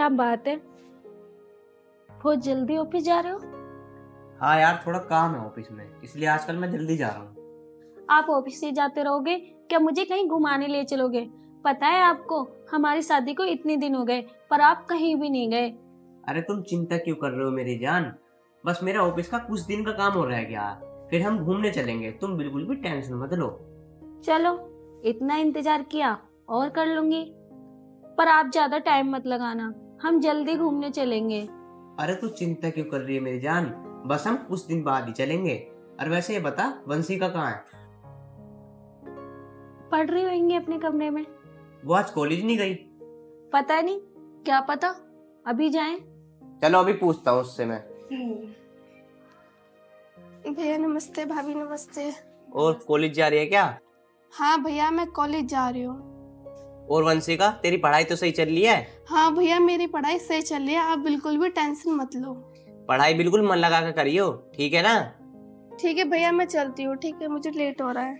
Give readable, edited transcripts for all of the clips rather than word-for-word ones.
क्या बात है, बहुत जल्दी ऑफिस जा रहे हो? हाँ यार, थोड़ा काम है ऑफिस में, इसलिए आजकल मैं जल्दी जा रहा हूँ। आप ऑफिस से जाते रहोगे क्या मुझे कहीं घुमाने ले चलोगे? पता है आपको, हमारी शादी को इतने दिन हो गए पर आप कहीं भी नहीं गए। अरे तुम चिंता क्यों कर रहे हो मेरी जान, बस मेरा ऑफिस का कुछ दिन का काम हो रह गया, फिर हम घूमने चलेंगे, तुम बिल्कुल भी टेंशन मत लो। चलो, इतना इंतजार किया और कर लूंगी, पर आप ज्यादा टाइम मत लगाना, हम जल्दी घूमने चलेंगे। अरे तू चिंता क्यों कर रही है मेरी जान, बस हम कुछ दिन बाद ही चलेंगे। और वैसे ये बता, वंशिका कहाँ है? पढ़ रही होंगी अपने कमरे में। वो आज कॉलेज नहीं गई? पता नहीं, क्या पता, अभी जाएं। चलो अभी पूछता हूँ उससे मैं। भैया नमस्ते, भाभी नमस्ते। और कॉलेज जा रही है क्या? हाँ भैया, मैं कॉलेज जा रही हूँ। और वंशिका, तेरी पढ़ाई तो सही चल रही है? हाँ भैया, मेरी पढ़ाई सही चल रही है, आप बिल्कुल भी टेंशन मत लो। पढ़ाई बिल्कुल मन लगा कर करियो, ठीक है ना? ठीक है भैया, मैं चलती हूँ। ठीक है, मुझे लेट हो रहा है।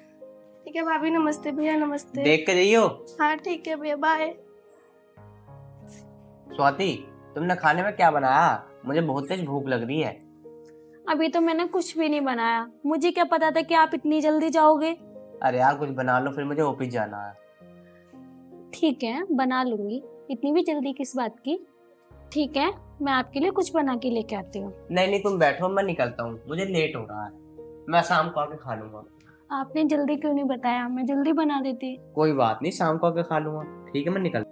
ठीक है भाभी नमस्ते, भैया नमस्ते। देख के जाइयो। हाँ ठीक है भैया, बाय। स्वाति, तुमने खाने में क्या बनाया? मुझे बहुत तेज भूख लग रही है। अभी तो मैंने कुछ भी नहीं बनाया, मुझे क्या पता था कि आप इतनी जल्दी जाओगे। अरे यार कुछ बना लो, फिर मुझे ऑफिस जाना है। ठीक है, बना लूंगी, इतनी भी जल्दी किस बात की। ठीक है, मैं आपके लिए कुछ बना के लेके आती हूँ। नहीं नहीं, तुम बैठो, मैं निकलता हूँ, मुझे लेट हो रहा है, मैं शाम को आके खा लूंगा। आपने जल्दी क्यों नहीं बताया, मैं जल्दी बना देती। कोई बात नहीं, शाम को आके खा लूंगा। ठीक है, मैं निकल।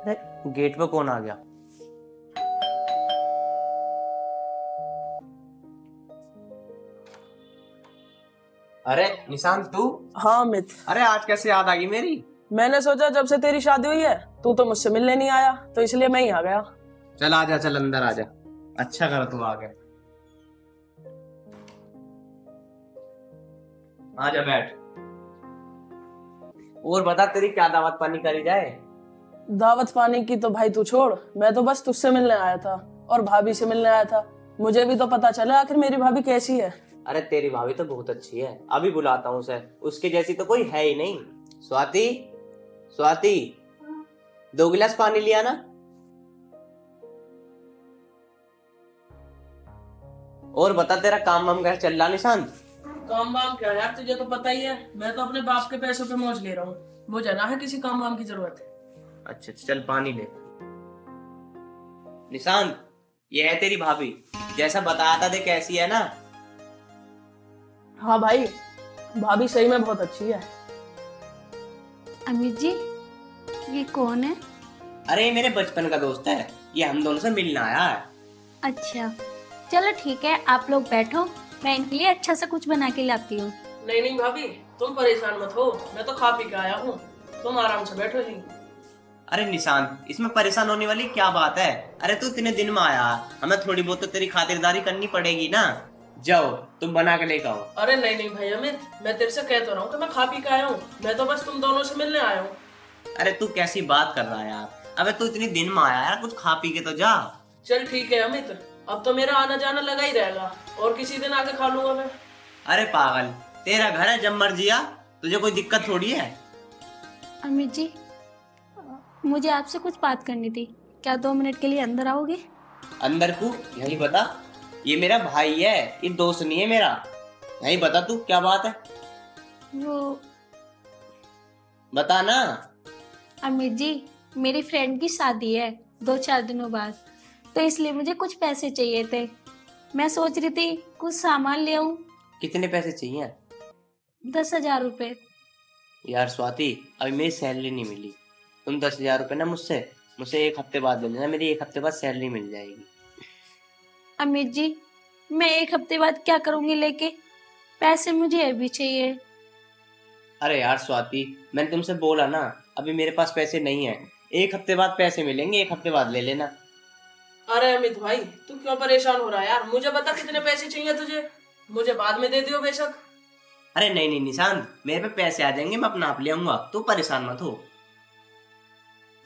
अरे गेट पे कौन आ गया? अरे निशांत, तू? हाँ अमित, अरे आज कैसे याद आ गई मेरी? मैंने सोचा जब से तेरी शादी हुई है तू तो मुझसे मिलने नहीं आया, तो इसलिए मैं ही आ गया। चल आजा, चल अंदर आजा। अच्छा करा तू आ गया। आजा बैठ। और बता, तेरी क्या दावत पानी करी जाए? दावत पानी की तो भाई तू छोड़, मैं तो बस तुझसे मिलने आया था और भाभी से मिलने आया था। मुझे भी तो पता चला आखिर मेरी भाभी कैसी है। अरे तेरी भाभी तो बहुत अच्छी है, अभी बुलाता हूँ उसे, उसके जैसी तो कोई है ही नहीं। स्वाति, स्वाति, 2 गिलास पानी लिया ना। और बता, तेरा काम वाम कैसा चल रहा निशांत? काम वाम क्या यार, तुझे तो पता ही है, मैं तो अपने बाप के पैसों पे मौज ले रहा हूँ, मुझे ना है किसी काम वाम की जरूरत। अच्छा चल पानी ले। निशांत, ये है तेरी भाभी, जैसा बताया था देख कैसी है ना। हाँ भाई, भाभी सही में बहुत अच्छी है। अमित जी, ये कौन है? अरे ये मेरे बचपन का दोस्त है, ये हम दोनों से मिलने आया है। अच्छा, चलो ठीक है, आप लोग बैठो, मैं इनके लिए अच्छा सा कुछ बना के लाती हूँ। नहीं नहीं भाभी, तुम परेशान मत हो, मैं तो खा पी के आया हूँ, तुम आराम से बैठो ही। अरे निशांत, इसमें परेशान होने वाली क्या बात है? अरे तू इतने दिन में आया, हमें थोड़ी बहुत तो तेरी खातिरदारी करनी पड़ेगी ना। जाओ तुम बना के लेकर आओ। अरे नहीं नहीं भाई अमित, मैं तेरे से कह तो रहा हूँ कि मैं खा पी के आया हूँ, मैं तो बस तुम दोनों से मिलने आया हूँ। अरे तू कैसी बात कर रहा है यार, अबे तू इतनी दिन में आया यार, कुछ खा पी के तो जा। चल ठीक है अमित, अब तो मेरा आना जाना लगा ही रहेगा, और किसी दिन आके खा लूंगा मैं। अरे पागल, तेरा घर है, जब मर्जी आ, तुझे कोई दिक्कत थोड़ी है। अमित जी, मुझे आपसे कुछ बात करनी थी, क्या 2 मिनट के लिए अंदर आओगे? अंदर को यही बता, ये मेरा भाई है, ये दोस्त नहीं है मेरा। यही बता तू क्या बात है, वो बता ना। अमित जी, मेरी फ्रेंड की शादी है 2-4 दिनों बाद, तो इसलिए मुझे कुछ पैसे चाहिए थे, मैं सोच रही थी कुछ सामान ले आऊं। कितने पैसे चाहिए? 10,000 रुपए। यार स्वाति, अभी मेरी सैलरी नहीं मिली, तुम 10,000 रुपए ना मुझसे मुझसे 1 हफ्ते बाद ले लेना, मेरी 1 हफ्ते बाद सैलरी मिल जाएगी। अमित जी, मैं 1 हफ्ते बाद क्या करूंगी लेके, पैसे मुझे अभी चाहिए। अरे यार स्वाति, मैंने तुमसे बोला ना, अभी मेरे पास पैसे नहीं है, 1 हफ्ते बाद पैसे मिलेंगे, 1 हफ्ते बाद ले लेना। अरे अमित भाई, तू क्यों परेशान हो रहा है यार, मुझे बता कितने पैसे चाहिए तुझे, मुझे बाद में दे दियो बेशक। अरे नहीं नहीं निशांत, मेरे पे पैसे आ जाएंगे, मैं अपना आप ले आऊंगा, तू परेशान मत हो।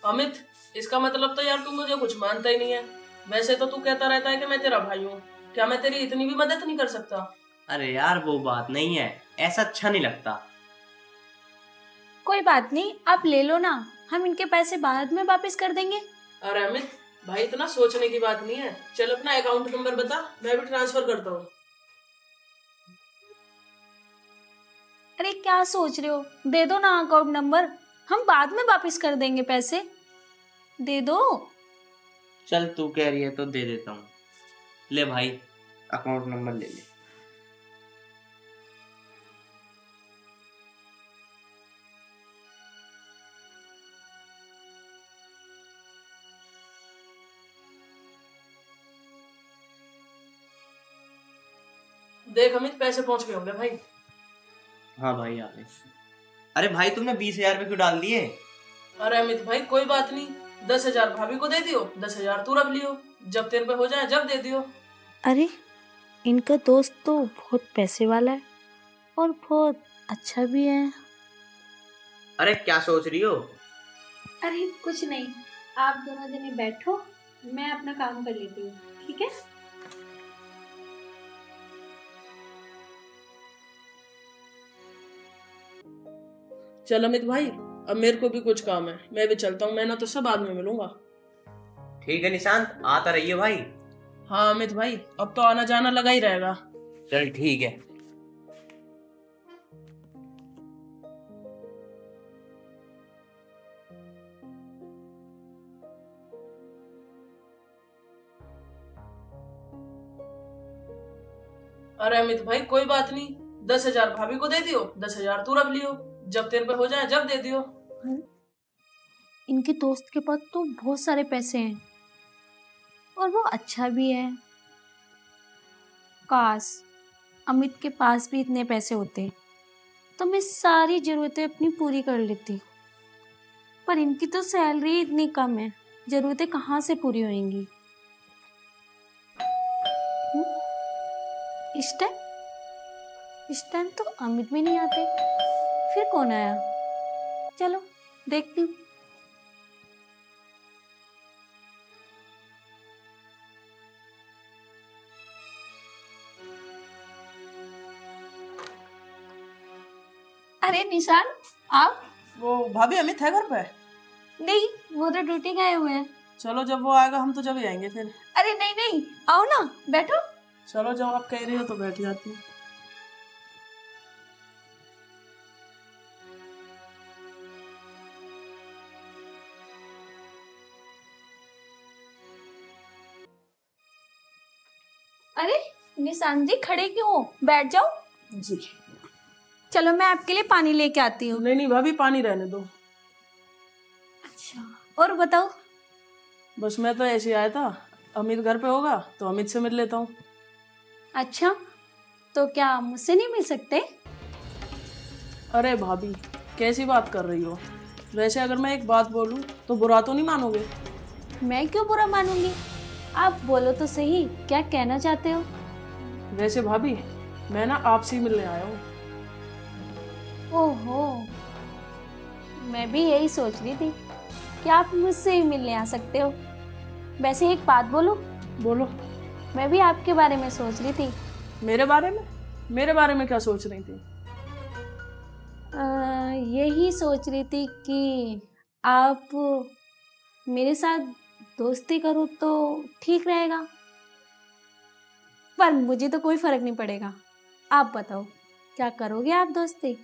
अमित, इसका मतलब तो यार तू मुझे कुछ मानता ही नहीं है। वैसे तो तू कहता रहता है कि मैं तेरा भाई हूँ, क्या मैं तेरी इतनी भी मदद नहीं कर सकता? अरे यार वो बात नहीं है, ऐसा अच्छा नहीं लगता। कोई बात नहीं, आप ले लो ना, हम इनके पैसे बाद में वापस कर देंगे। अरे अमित भाई, इतना सोचने की बात नहीं है। चल अपना अकाउंट नंबर बता, मैं भी ट्रांसफर करता हूँ। अरे क्या सोच रहे हो, दे दो ना अकाउंट नंबर, हम बाद में वापस कर देंगे पैसे, दे दो। चल तू कह रही है तो दे देता हूँ। ले भाई, अकाउंट नंबर ले ले। देख अमित, पैसे पहुंच गए होंगे भाई। हाँ भाई आ गए। अरे भाई तुमने 20,000 रुपये क्यों डाल दिए? अरे अमित भाई कोई बात नहीं, 10,000 भाभी को दे दियो, 10,000 तू रख लियो, जब तेरे पे हो जाए जब दे दियो। अरे इनका दोस्त तो बहुत पैसे वाला है और बहुत अच्छा भी है। अरे क्या सोच रही हो? अरे कुछ नहीं, आप दोनों जने बैठो, मैं अपना काम कर लेती हूँ, ठीक है? चल अमित भाई, अब मेरे को भी कुछ काम है, मैं भी चलता हूँ। मैं ना तुझसे बाद में मिलूंगा। ठीक है निशांत, आता रहिए भाई। हाँ अमित भाई, अब तो आना जाना लगा ही रहेगा। चल ठीक है। अरे अमित भाई कोई बात नहीं, 10,000 भाभी को दे दियो, 10,000 तू रख लियो, जब तेरे पे हो जाए जब दे दियो। इनके दोस्त के पास तो बहुत सारे पैसे हैं और वो अच्छा भी है। काश अमित के पास भी इतने पैसे होते तो मैं सारी जरूरतें अपनी पूरी कर लेती, पर इनकी तो सैलरी इतनी कम है, जरूरतें कहाँ से पूरी होंगी? इस टाइम तो अमित भी नहीं आते, फिर कौन आया? चलो देखती हूँ। अरे निशान, आप? वो भाभी अमित है घर पे? नहीं, वो तो ड्यूटी गए हुए हैं। चलो जब वो आएगा हम तो जब ही आएंगे फिर। अरे नहीं नहीं, आओ ना, बैठो। चलो जब आप कह रही हो तो बैठ जाती हूँ। अरे निशान जी, खड़े क्यों हो? बैठ जाओ। जी। चलो मैं आपके लिए पानी लेके आती हूँ। नहीं नहीं भाभी, पानी रहने दो। अच्छा, और बताओ? बस मैं तो ऐसे आया था, अमित घर पे होगा तो अमित से मिल लेता हूँ। अच्छा, तो क्या मुझसे नहीं मिल सकते? अरे भाभी कैसी बात कर रही हो? वैसे अगर मैं एक बात बोलूँ तो बुरा तो नहीं मानोगे? मैं क्यों बुरा मानूंगी, आप बोलो तो सही, क्या कहना चाहते हो? वैसे भाभी मैं ना आपसे ही मिलने आया हूँ। ओहो, मैं भी यही सोच रही थी कि आप मुझसे ही मिलने आ सकते हो। वैसे एक बात बोलूं? बोलो। मैं भी आपके बारे में सोच रही थी। मेरे बारे में? मेरे बारे में क्या सोच रही थी? यही सोच रही थी कि आप मेरे साथ दोस्ती करो तो ठीक रहेगा, पर मुझे तो कोई फर्क नहीं पड़ेगा। आप बताओ, क्या करोगे आप दोस्ती?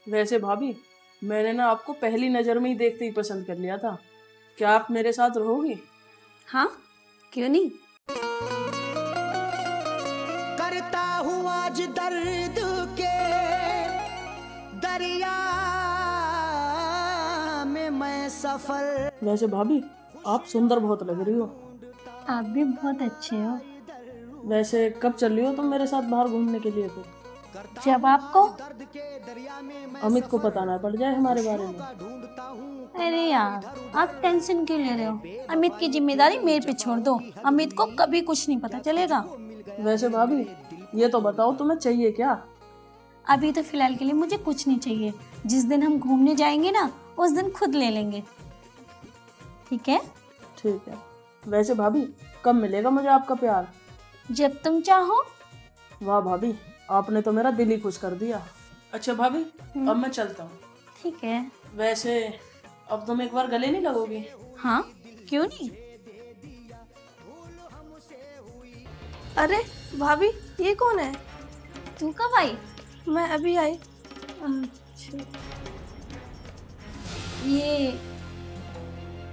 वैसे भाभी मैंने ना आपको पहली नजर में ही देखते ही पसंद कर लिया था। क्या आप मेरे साथ रहोगी? हाँ, क्यों नहीं। करता हूँ आज दर्द के दरिया में मैं सफर। वैसे भाभी आप सुंदर बहुत लग रही हो। आप भी बहुत अच्छे हो। वैसे कब चल रही हो तुम मेरे साथ बाहर घूमने के लिए? फिर जब आपको अमित को पता ना पड़ जाए हमारे बारे में। अरे यार, आप टेंशन क्यों ले रहे हो? अमित की जिम्मेदारी मेरे पे छोड़ दो, अमित को कभी कुछ नहीं पता चलेगा। वैसे भाभी ये तो बताओ तुम्हें चाहिए क्या? अभी तो फिलहाल के लिए मुझे कुछ नहीं चाहिए, जिस दिन हम घूमने जाएंगे ना उस दिन खुद ले लेंगे, ठीक है? ठीक है। वैसे भाभी कब मिलेगा मुझे आपका प्यार? जब तुम चाहो। वाह भाभी, आपने तो मेरा दिल ही खुश कर दिया। अच्छा भाभी, अब मैं चलता हूँ। ठीक है। वैसे अब तुम एक बार गले नहीं लगोगी? हाँ, क्यों नहीं। अरे भाभी, ये कौन है? तू कब आई? मैं अभी आई। अच्छा, ये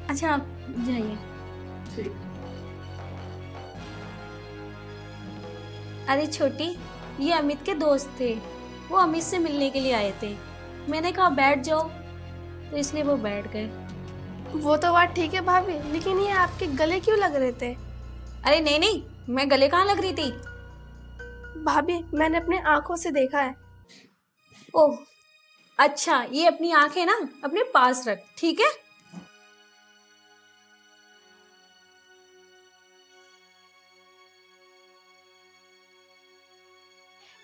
अच्छा आप जाइए। ठीक। अरे छोटी, ये अमित के दोस्त थे। वो अमित से मिलने के लिए आए थे। मैंने कहा बैठ जाओ, तो इसलिए वो बैठ गए। वो तो बात ठीक है भाभी, लेकिन ये आपके गले क्यों लग रहे थे? अरे नहीं नहीं, मैं गले कहाँ लग रही थी। भाभी, मैंने अपने आंखों से देखा है। ओह अच्छा, ये अपनी आंखें ना अपने पास रख, ठीक है।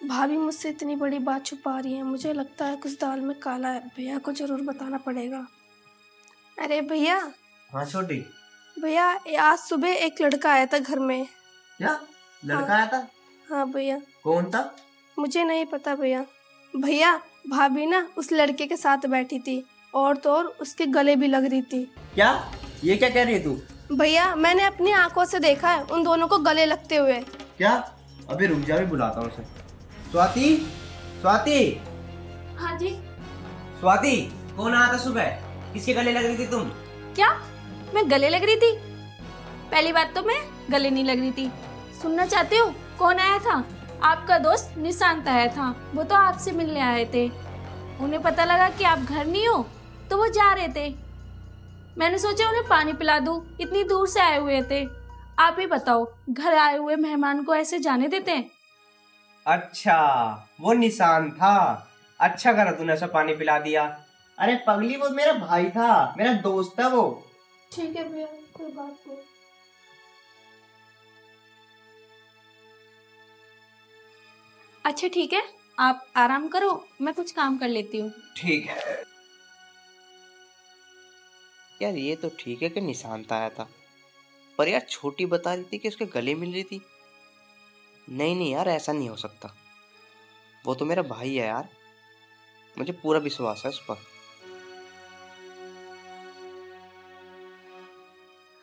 भाभी मुझसे इतनी बड़ी बात छुपा रही है, मुझे लगता है कुछ दाल में काला है। भैया को जरूर बताना पड़ेगा। अरे भैया, हाँ छोटी। भैया आज सुबह एक लड़का आया था घर में। क्या लड़का आया था? हाँ भैया। कौन था? मुझे नहीं पता भैया। भैया, भाभी ना उस लड़के के साथ बैठी थी, और तो और उसके गले भी लग रही थी। क्या? ये क्या कह रही है तू? भैया मैंने अपनी आंखों से देखा है उन दोनों को गले लगते हुए। क्या? अभी रुक जा, भी बुलाता हूँ उसे। स्वाति, स्वाति, हाँ जी। स्वाति, कौन आया था सुबह? किसके गले लग रही थी तुम? क्या मैं गले लग रही थी? पहली बात तो मैं गले नहीं लग रही थी। सुनना चाहते हो कौन आया था? आपका दोस्त निशांत आया था। वो तो आपसे मिलने आए थे। उन्हें पता लगा कि आप घर नहीं हो, तो वो जा रहे थे। मैंने सोचा उन्हें पानी पिला दूं, इतनी दूर से आए हुए थे। आप ही बताओ, घर आए हुए मेहमान को ऐसे जाने देते हैं? अच्छा, वो निशांत था। अच्छा करा तूने ऐसा पानी पिला दिया। अरे पगली, वो मेरा भाई था, मेरा दोस्त था वो। ठीक है भैया, कोई बात नहीं। अच्छा ठीक है, आप आराम करो, मैं कुछ काम कर लेती हूँ। ठीक है। यार ये तो ठीक है कि निशांत आया था, पर यार छोटी बता रही थी कि उसके गले मिल रही थी। नहीं नहीं यार, ऐसा नहीं हो सकता। वो तो मेरा भाई है यार, मुझे पूरा विश्वास है उस पर।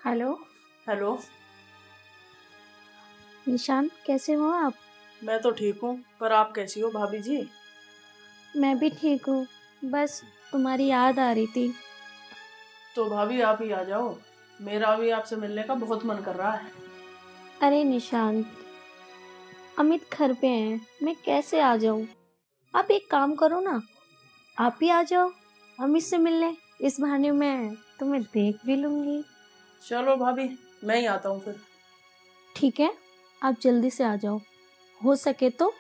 हेलो। हेलो। निशांत, कैसे हो आप? मैं तो ठीक हूँ, पर आप कैसी हो भाभी जी? मैं भी ठीक हूँ, बस तुम्हारी याद आ रही थी। तो भाभी आप ही आ जाओ, मेरा भी आपसे मिलने का बहुत मन कर रहा है। अरे निशांत, अमित घर पे हैं, मैं कैसे आ जाऊँ? आप एक काम करो ना, आप ही आ जाओ अमित से मिलने। इस बहाने मैं तुम्हें देख भी लूंगी। चलो भाभी, मैं ही आता हूँ फिर। ठीक है, आप जल्दी से आ जाओ। हो सके तो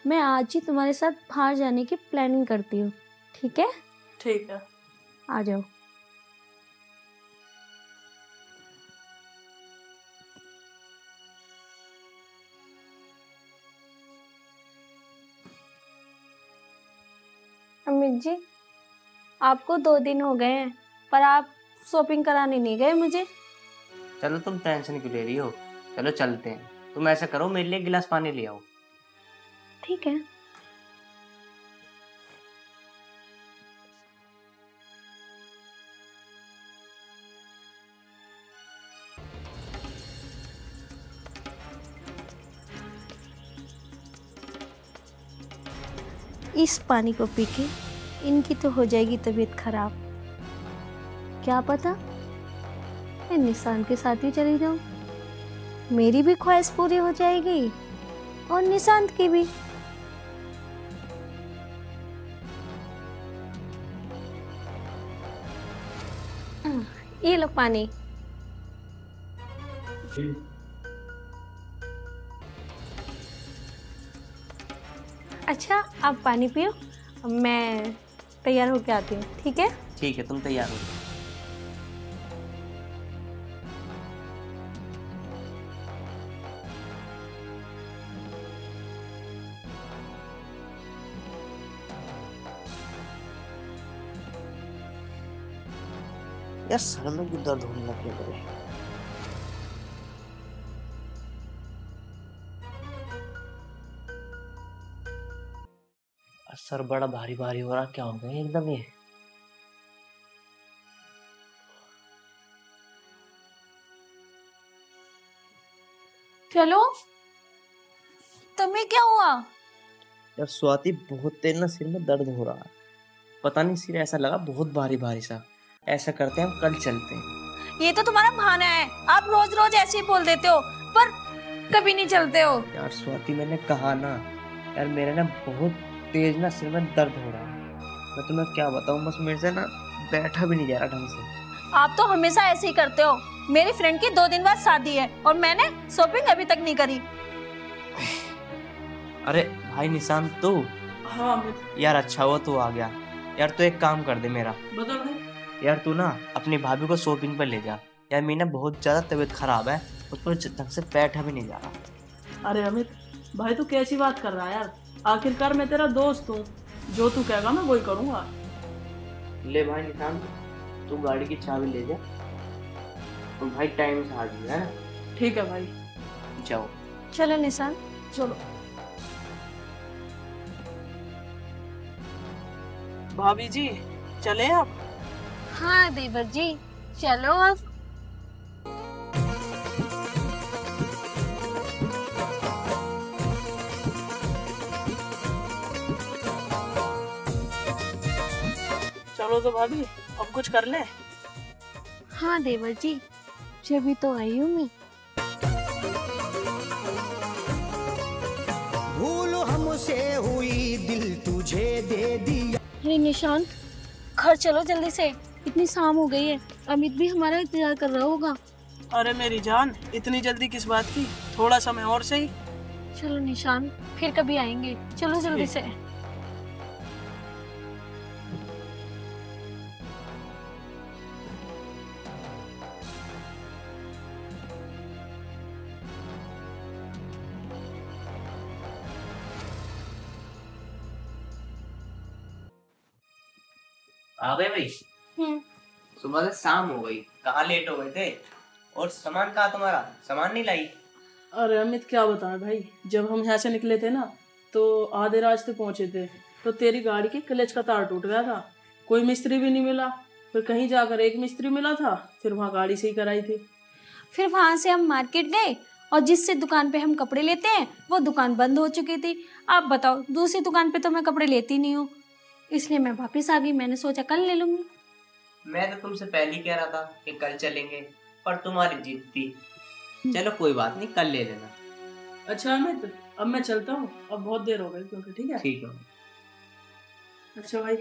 मैं आज ही तुम्हारे साथ बाहर जाने की प्लानिंग करती हूँ, ठीक है? ठीक है। आ जाओ। अमित जी, आपको 2 दिन हो गए हैं, पर आप शॉपिंग कराने नहीं गए मुझे। चलो तुम टेंशन क्यों ले रही हो? चलो चलते हैं। तुम ऐसा करो, मेरे लिए एक गिलास पानी ले आओ। ठीक है। इस पानी को पी के इनकी तो हो जाएगी तबीयत खराब। क्या पता मैं निशांत के साथ ही चली जाऊं, मेरी भी ख्वाहिश पूरी हो जाएगी और निशांत की भी। ये लो पानी। अच्छा आप पानी पियो, मैं तैयार होके आती हूँ, ठीक है? ठीक है, तुम तैयार हो। यार सर में भी दर्द होने लग गया मेरे। सर बड़ा भारी भारी हो रहा, क्या हो गया एकदम ये। चलो, तुम्हें क्या हुआ? यार स्वाति, बहुत तेज ना सिर में दर्द हो रहा है। पता नहीं, सिर ऐसा लगा बहुत भारी भारी सा। ऐसा करते हैं, हम कल चलते हैं। ये तो तुम्हारा बहाना है, आप रोज रोज ऐसे ही बोल देते हो पर कभी नहीं चलते हो। यार स्वाति, मैंने कहा ना यार, मेरे ना बहुत तेज ना सिर में दर्द हो रहा है। मैं तुम्हें क्या बताऊं, बस मेरे से ना बैठा भी नहीं जा रहा ढंग से। आप तो हमेशा ऐसे ही करते हो। मेरी फ्रेंड की 2 दिन बाद शादी है और मैंने शॉपिंग अभी तक नहीं करी। अरे भाई निशान, तू? हाँ अमित। यार अच्छा हुआ तू आ गया। यार तू एक काम कर दे मेरा। बता भाई। यार तू ना अपनी भाभी को शॉपिंग पर ले जा। यार मेरी ना बहुत ज्यादा तबीयत खराब है, उस पर ढंग से बैठा भी नहीं जा रहा। अरे अमित भाई, तू कैसी बात कर रहा है यार? आखिरकार मैं तेरा दोस्त हूँ, जो तू कहेगा मैं वही करूँगा। ले भाई निशान, तू गाड़ी की चाबी ले जा और भाई टाइम से आ जाइए, है? ठीक है भाई। जाओ। चलो निशान। चलो। भाभी जी चले आप? हाँ देवर जी, चलो अब। चलो तो भाभी, अब कुछ कर ले। हाँ देवर जी, जब तो आई हूँ मैं। भूल हमसे हुई, दिल तुझे दे दिया। अरे निशांत, घर चलो जल्दी से, इतनी शाम हो गई है, अमित भी हमारा इंतजार कर रहा होगा। अरे मेरी जान, इतनी जल्दी किस बात की? थोड़ा समय और सही। चलो निशांत, फिर कभी आएंगे, चलो जल्दी से। आ गए भाई? सुबह से शाम हो गई, कहाँ लेट हो गए थे? और सामान कहाँ तुम्हारा? सामान नहीं लाई? अरे अमित क्या बताएं भाई, जब हम यहाँ से निकले थे ना तो आधे रास्ते पहुंचे थे तो तेरी गाड़ी के क्लच का तार टूट गया था। कोई मिस्त्री भी नहीं मिला, फिर कहीं जाकर एक मिस्त्री मिला था, फिर वहाँ गाड़ी सही कराई थी। फिर वहां से हम मार्केट गए और जिससे दुकान पे हम कपड़े लेते हैं वो दुकान बंद हो चुकी थी। आप बताओ, दूसरी दुकान पे तो मैं कपड़े लेती नहीं हूँ, इसलिए मैं वापस आ गई। मैंने सोचा कल ले लूंगी। मैं तो तुमसे पहले ही कह रहा था कि कल चलेंगे, पर तुम्हारी जिद थी। चलो कोई बात नहीं, कल ले लेना। अच्छा अमित, अब मैं चलता हूँ, अब बहुत देर हो गई क्योंकि। ठीक है? ठीक है। अच्छा भाई।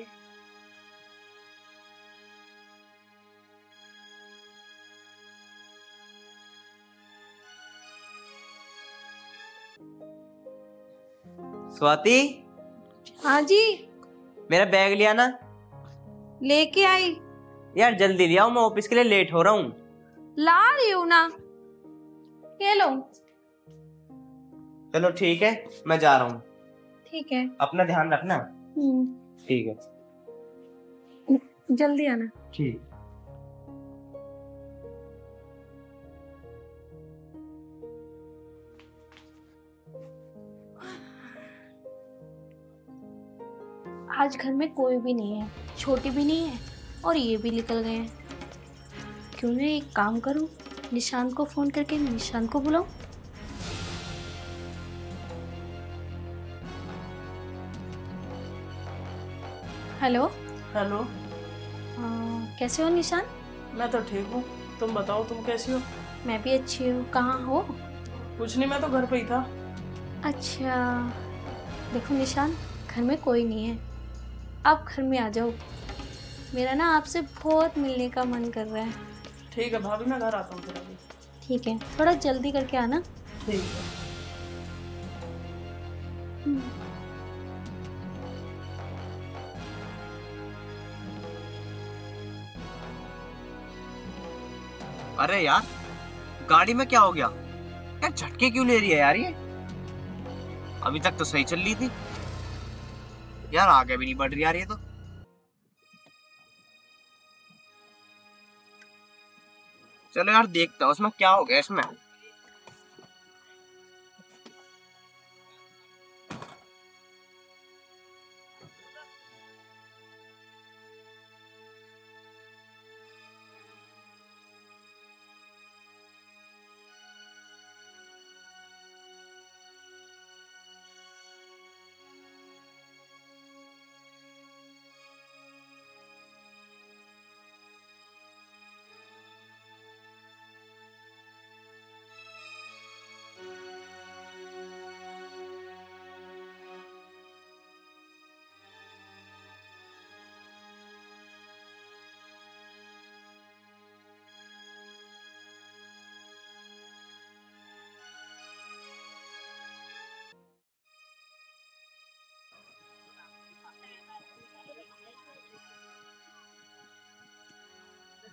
स्वाति, हाँ जी, मेरा बैग लिया ना? लेके आई। यार जल्दी ले आओ, मैं ऑफिस के लिए लेट हो रहा हूँ। ला रही हूँ ना, ये लो। चलो ठीक है, मैं जा रहा हूँ। ठीक है। अपना ध्यान रखना। ठीक है। जल्दी आना। ठीक। आज घर में कोई भी नहीं है, छोटी भी नहीं है और ये भी निकल गए हैं। क्यों ना एक काम करूं, निशांत को फोन करके निशांत को बुलाऊं। हेलो। हेलो। कैसे हो निशांत? मैं तो ठीक हूँ, तुम बताओ तुम कैसी हो? मैं भी अच्छी हूँ। कहाँ हो? कुछ नहीं, मैं तो घर पे ही था। अच्छा, देखो निशांत, घर में कोई नहीं है, आप घर में आ जाओ। मेरा ना आपसे बहुत मिलने का मन कर रहा है। ठीक है भाभी, मैं घर आता हूँ फिर अभी। ठीक है, थोड़ा जल्दी करके आना। ठीक है। अरे यार, गाड़ी में क्या हो गया यार? झटके क्यों ले रही है यार ये? अभी तक तो सही चल रही थी यार, आगे भी नहीं बढ़ रही यार ये तो। चलो यार देखता हूँ उसमें क्या हो गया इसमें।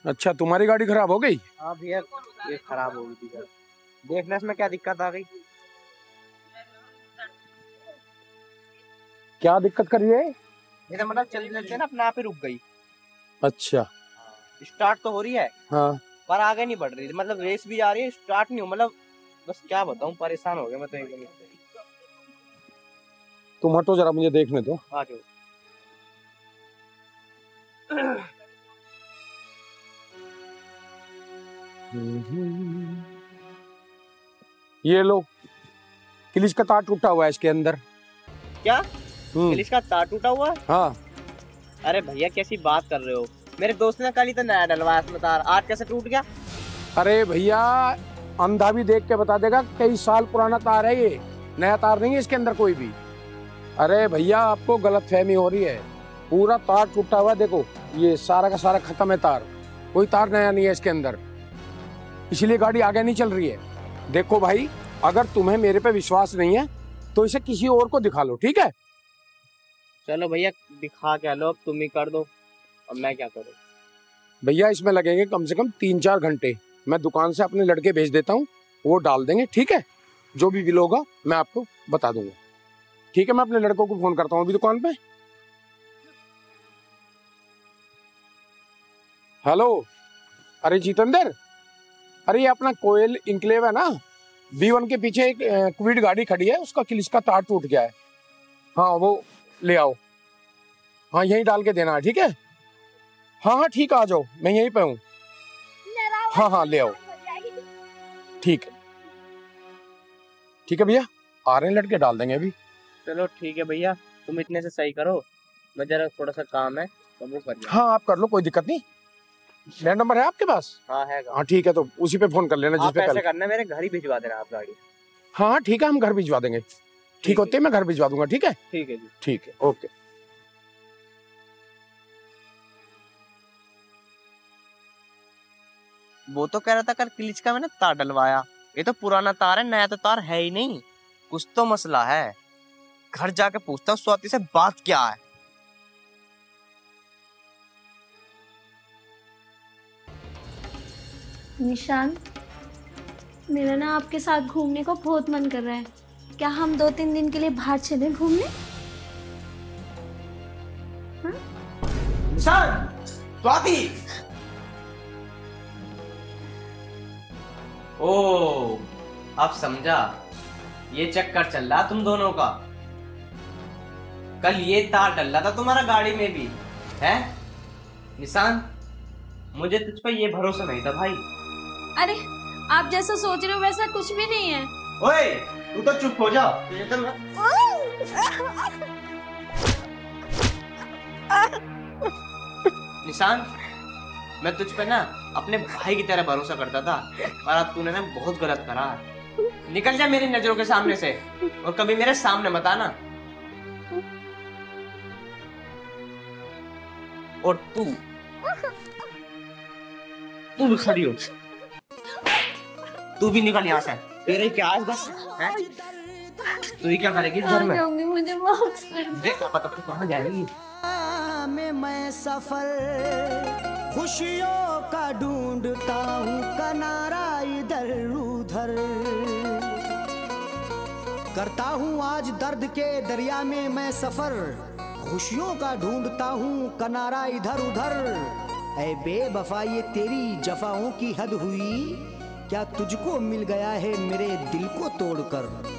अच्छा, तुम्हारी गाड़ी खराब हो गई? हाँ भैया, ये खराब हो गई थी सर। देखना इसमें क्या दिक्कत आ गई। क्या दिक्कत कर रही है? ये तो मतलब चल लेते ना अपने आप ही रुक गई। अच्छा, स्टार्ट तो हो रही है हाँ। पर आगे नहीं बढ़ रही, मतलब रेस भी जा रही है, स्टार्ट नहीं हो, मतलब बस क्या बताऊं, परेशान हो गया मैं तो एकदम। तुम हटो जरा, मुझे देखने दो। आ जाओ। ये लो, क्लिच का तार टूटा हुआ है इसके अंदर। क्या क्लिच का तार टूटा हुआ है? हाँ। अरे भैया कैसी बात कर रहे हो, मेरे दोस्त ने कल ही तो नया डलवाया इसमें तार, आज कैसे टूट गया? अरे भैया, अंधा भी देख के बता देगा, कई साल पुराना तार है ये, नया तार नहीं है इसके अंदर कोई भी। अरे भैया, आपको गलतफहमी हो रही है, पूरा तार टूटा हुआ, देखो ये सारा का सारा खत्म है तार, कोई तार नया नहीं है इसके अंदर, इसलिए गाड़ी आगे नहीं चल रही है। देखो भाई, अगर तुम्हें मेरे पे विश्वास नहीं है तो इसे किसी और को दिखा लो, ठीक है? चलो भैया दिखा क्या लो, अब तुम ही कर दो, अब मैं क्या करूँ? भैया इसमें लगेंगे कम से कम 3-4 घंटे, मैं दुकान से अपने लड़के भेज देता हूँ, वो डाल देंगे, ठीक है? जो भी बिल होगा मैं आपको बता दूंगा, ठीक है? मैं अपने लड़कों को फोन करता हूँ अभी दुकान पे। हेलो, अरे जितेंद्र, अरे ये अपना कोयल इंक्लेव है ना, B1 के पीछे एक क्विड गाड़ी खड़ी है, उसका क्लिच का तार टूट गया है। हाँ वो ले आओ, हाँ यहीं डाल के देना है, ठीक है? हाँ हाँ ठीक है, आ जाओ, मैं यहीं पे हूँ। हाँ हाँ ले आओ, ठीक है, ठीक है भैया, आ रहे हैं लड़के, डाल देंगे अभी। चलो ठीक है भैया, तुम इतने से सही करो, मैं जरा थोड़ा सा काम है तो वो कर। हाँ आप कर लो, कोई दिक्कत नहीं। लैंड नंबर है आपके पास? हाँ है। हाँ ठीक है, तो उसी पे फोन कर लेना जिस पे ऐसे करना, मेरे घर ही भिजवा देना आप गाड़ी। हाँ ठीक है, हम घर भिजवा देंगे, ठीक होते मैं घर भिजवा दूंगा, ठीक है? ठीक है जी, ठीक है, ओके। वो तो कह रहा था कल क्लिच का मैंने तार डलवाया, ये तो पुराना तार है, नया तो तार है ही नहीं, कुछ तो मसला है। घर जाके पूछता हूँ स्वाति से बात क्या है। निशान, मेरा ना आपके साथ घूमने को बहुत मन कर रहा है, क्या हम 2-3 दिन के लिए बाहर चलें घूमने? निशान, स्वाति। ओ, अब समझा, ये चक्कर चल रहा तुम दोनों का। कल ये तार डल रहा था तुम्हारा गाड़ी में भी है। निशान, मुझे तुझ पर ये भरोसा नहीं था भाई। अरे आप जैसा सोच रहे हो वैसा कुछ भी नहीं है। ओए, तू तो चुप हो जा। ये तो मैं... निशान, मैं तुझ पे ना अपने भाई की तरह भरोसा करता था, और अब तूने ना बहुत गलत करा। निकल जा मेरी नजरों के सामने से, और कभी मेरे सामने मत आना। और तू भी खड़ी हो, तू भी निकल यहाँ से। तेरे क्या है बस, हैं? तू ही क्या करेगी घर में? जाऊंगी, मुझे माफ कर दो। देख पता तू कहाँ जाएगी। मैं सफर खुशियों का ढूंढता हूँ, किनारा इधर उधर करता हूँ, आज दर्द के दरिया में मैं सफर, खुशियों का ढूंढता हूँ, किनारा इधर उधर। ऐ बेवफा ये तेरी जफाओं की हद हुई, क्या तुझको मिल गया है मेरे दिल को तोड़कर।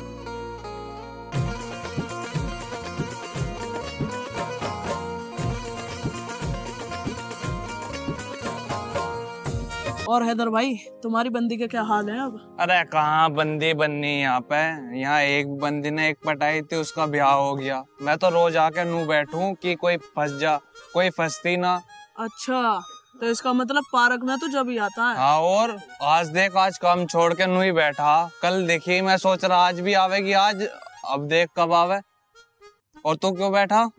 और हैदर भाई, तुम्हारी बंदी का क्या हाल है अब? अरे कहाँ बंदी बननी यहाँ पे, यहाँ एक बंदी ने एक पटाई थी, उसका ब्याह हो गया। मैं तो रोज आके नू बैठूं कि कोई फंस जा, कोई फंसती ना। अच्छा, तो इसका मतलब पार्क में तो जब ही आता है। हाँ, और आज देख, आज काम छोड़ के नू ही बैठा, कल देखी, मैं सोच रहा आज भी आवेगी आज, अब देख कब आवे। और तू क्यों बैठा?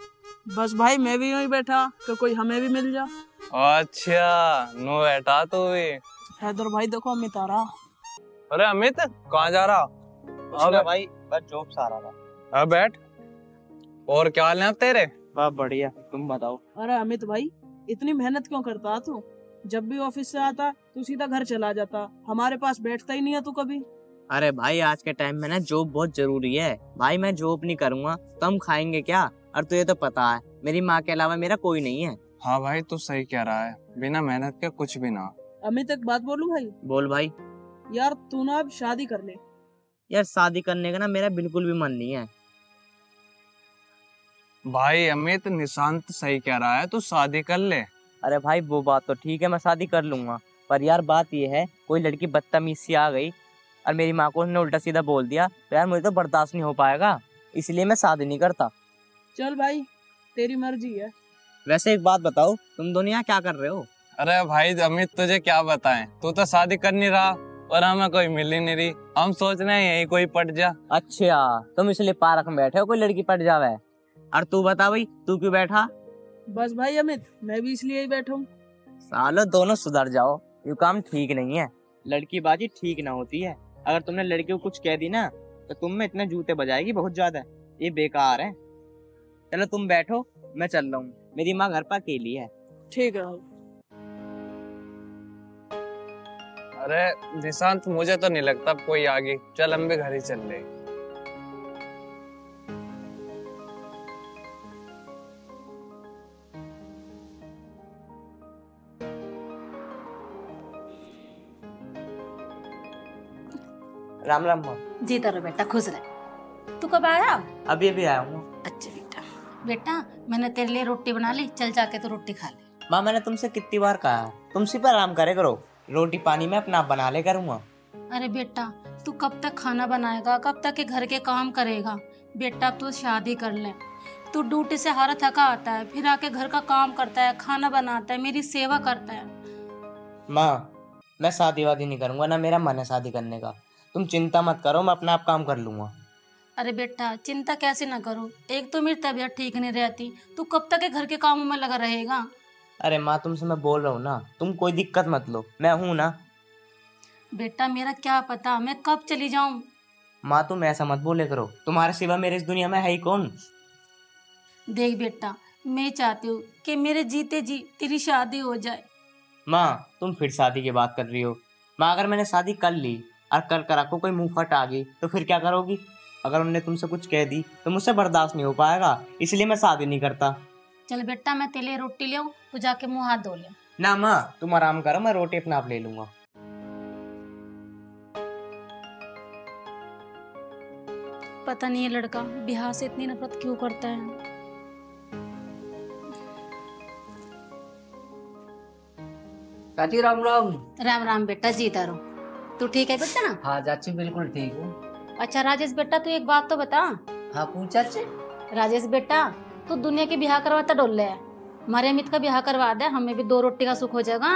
बस भाई मैं भी यूं ही बैठा कि कोई हमें भी मिल जा। अच्छा, नू बैठा तू भी। हैदर भाई देखो अमित आ रहा। अरे अमित, कहाँ जा रहा? अब भाई बस जॉब से आ रहा था। अब बैठ। और क्या हाल है तेरे? बहुत बढ़िया, तुम बताओ। अरे अमित भाई, इतनी मेहनत क्यों करता तू? जब भी ऑफिस से आता तू सीधा घर चला जाता, हमारे पास बैठता ही नहीं है तू कभी। अरे भाई आज के टाइम में ना जॉब बहुत जरूरी है भाई, मैं जॉब नहीं करूंगा तो हम खाएंगे क्या। और तुझे तो पता है मेरी माँ के अलावा मेरा कोई नहीं है। हाँ भाई तू सही कह रहा है, बिना मेहनत के कुछ भी ना। अमित एक बात बोलूं भाई? बोल भाई। यार तू ना अब शादी कर ले। यार शादी करने का ना मेरा बिल्कुल भी मन नहीं है। भाई अमित निशांत सही कह रहा है, तू शादी कर ले। अरे भाई वो बात तो ठीक है, मैं शादी कर लूंगा, पर यार बात ये है कोई लड़की बदतमीज सी आ गई और मेरी माँ को उसने उल्टा सीधा बोल दिया तो यार मुझे तो बर्दाश्त नहीं हो पाएगा, इसलिए मैं शादी नहीं करता। चल भाई तेरी मर्जी है। वैसे एक बात बताओ, तुम दोनों यहाँ क्या कर रहे हो? अरे भाई अमित तुझे क्या बताएं, तू तो शादी कर नहीं रहा और हमें कोई मिल ही नहीं रही, हम सोच रहे हैं यही कोई पट जा। अच्छा तुम इसलिए पार्क में बैठे हो कोई लड़की पट जावे। और तू बता भाई तू क्यों बैठा? बस भाई अमित मैं भी इसलिए ही बैठा हूँ। सालो दोनों सुधर जाओ, ये काम ठीक नहीं है, लड़की बाजी ठीक ना होती है। अगर तुमने लड़की को कुछ कह दी ना तो तुम में इतने जूते बजाएगी बहुत ज्यादा, ये बेकार है। चलो तुम बैठो मैं चल रहा हूँ, मेरी माँ घर पर अकेली है। ठीक है भाई। अरे निशांत मुझे तो नहीं लगता कोई आगे, चल हम भी घर ही चल रहे। राम राम माँ। जीता रहो बेटा, खुश रहे। तू कब आया? अभी अभी आया हूँ। अच्छा बेटा। बेटा मैंने तेरे लिए रोटी बना ली, चल जाके तो रोटी खा ले। माँ मैंने तुमसे कितनी बार कहा है तुम सिर्फ आराम करे करो, रोटी पानी मैं अपना आप बना ले करूँगा। अरे बेटा तू कब तक खाना बनाएगा, कब तक के घर के काम करेगा? बेटा अब तू शादी कर ले। तू ड्यूटी से हारा थका आता है, फिर आके घर का काम करता है, खाना बनाता है, मेरी सेवा करता है। माँ मैं शादी वादी नहीं करूँगा, ना मेरा मन है शादी करने का, तुम चिंता मत करो मैं अपना आप काम कर लूंगा। अरे बेटा चिंता कैसे ना करो, एक तो मेरी तबीयत ठीक नहीं रहती, तू कब तक के घर के कामों में लगा रहेगा? अरे माँ तुमसे मैं बोल रहा हूँ ना, तुम कोई दिक्कत मत लो, मैं हूँ ना। बेटा मेरा क्या पता मैं कब चली जाऊं। माँ तुम ऐसा मत बोले करो, तुम्हारे सिवा मेरे इस दुनिया में है ही कौन। देख बेटा मैं चाहती हूँ कि मेरे जीते जी तेरी शादी हो जाए। माँ तुम फिर शादी की बात कर रही हो। माँ अगर मैंने शादी कर ली और कर कर आपको कोई मुंह फट आ गई तो फिर क्या करोगी? अगर उन्होंने तुमसे कुछ कह दी तो मुझसे बर्दाश्त नहीं हो पाएगा, इसलिए मैं शादी नहीं करता। चल बेटा मैं तेरे लिए रोटी ले आऊं, तू जाके मुंह हाथ धो ले। ना माँ तुम आराम करो, मैं रोटी अपना आप ले लूंगा। पता नहीं ये लड़का बिहार से इतनी नफरत क्यों करता है। चाची राम राम। राम राम बेटा, जीता रहो। तू ठीक है बेटा ना? हाँ चाची बिल्कुल ठीक हूँ। अच्छा राजेश बेटा तू एक बात तो बता। हाँ पूछ चाची। राजेश बेटा तू दुनिया के ब्याह करवाता डोले है, हमारे अमित का ब्याह करवा दे, हमें भी 2 रोटी का सुख हो जाएगा।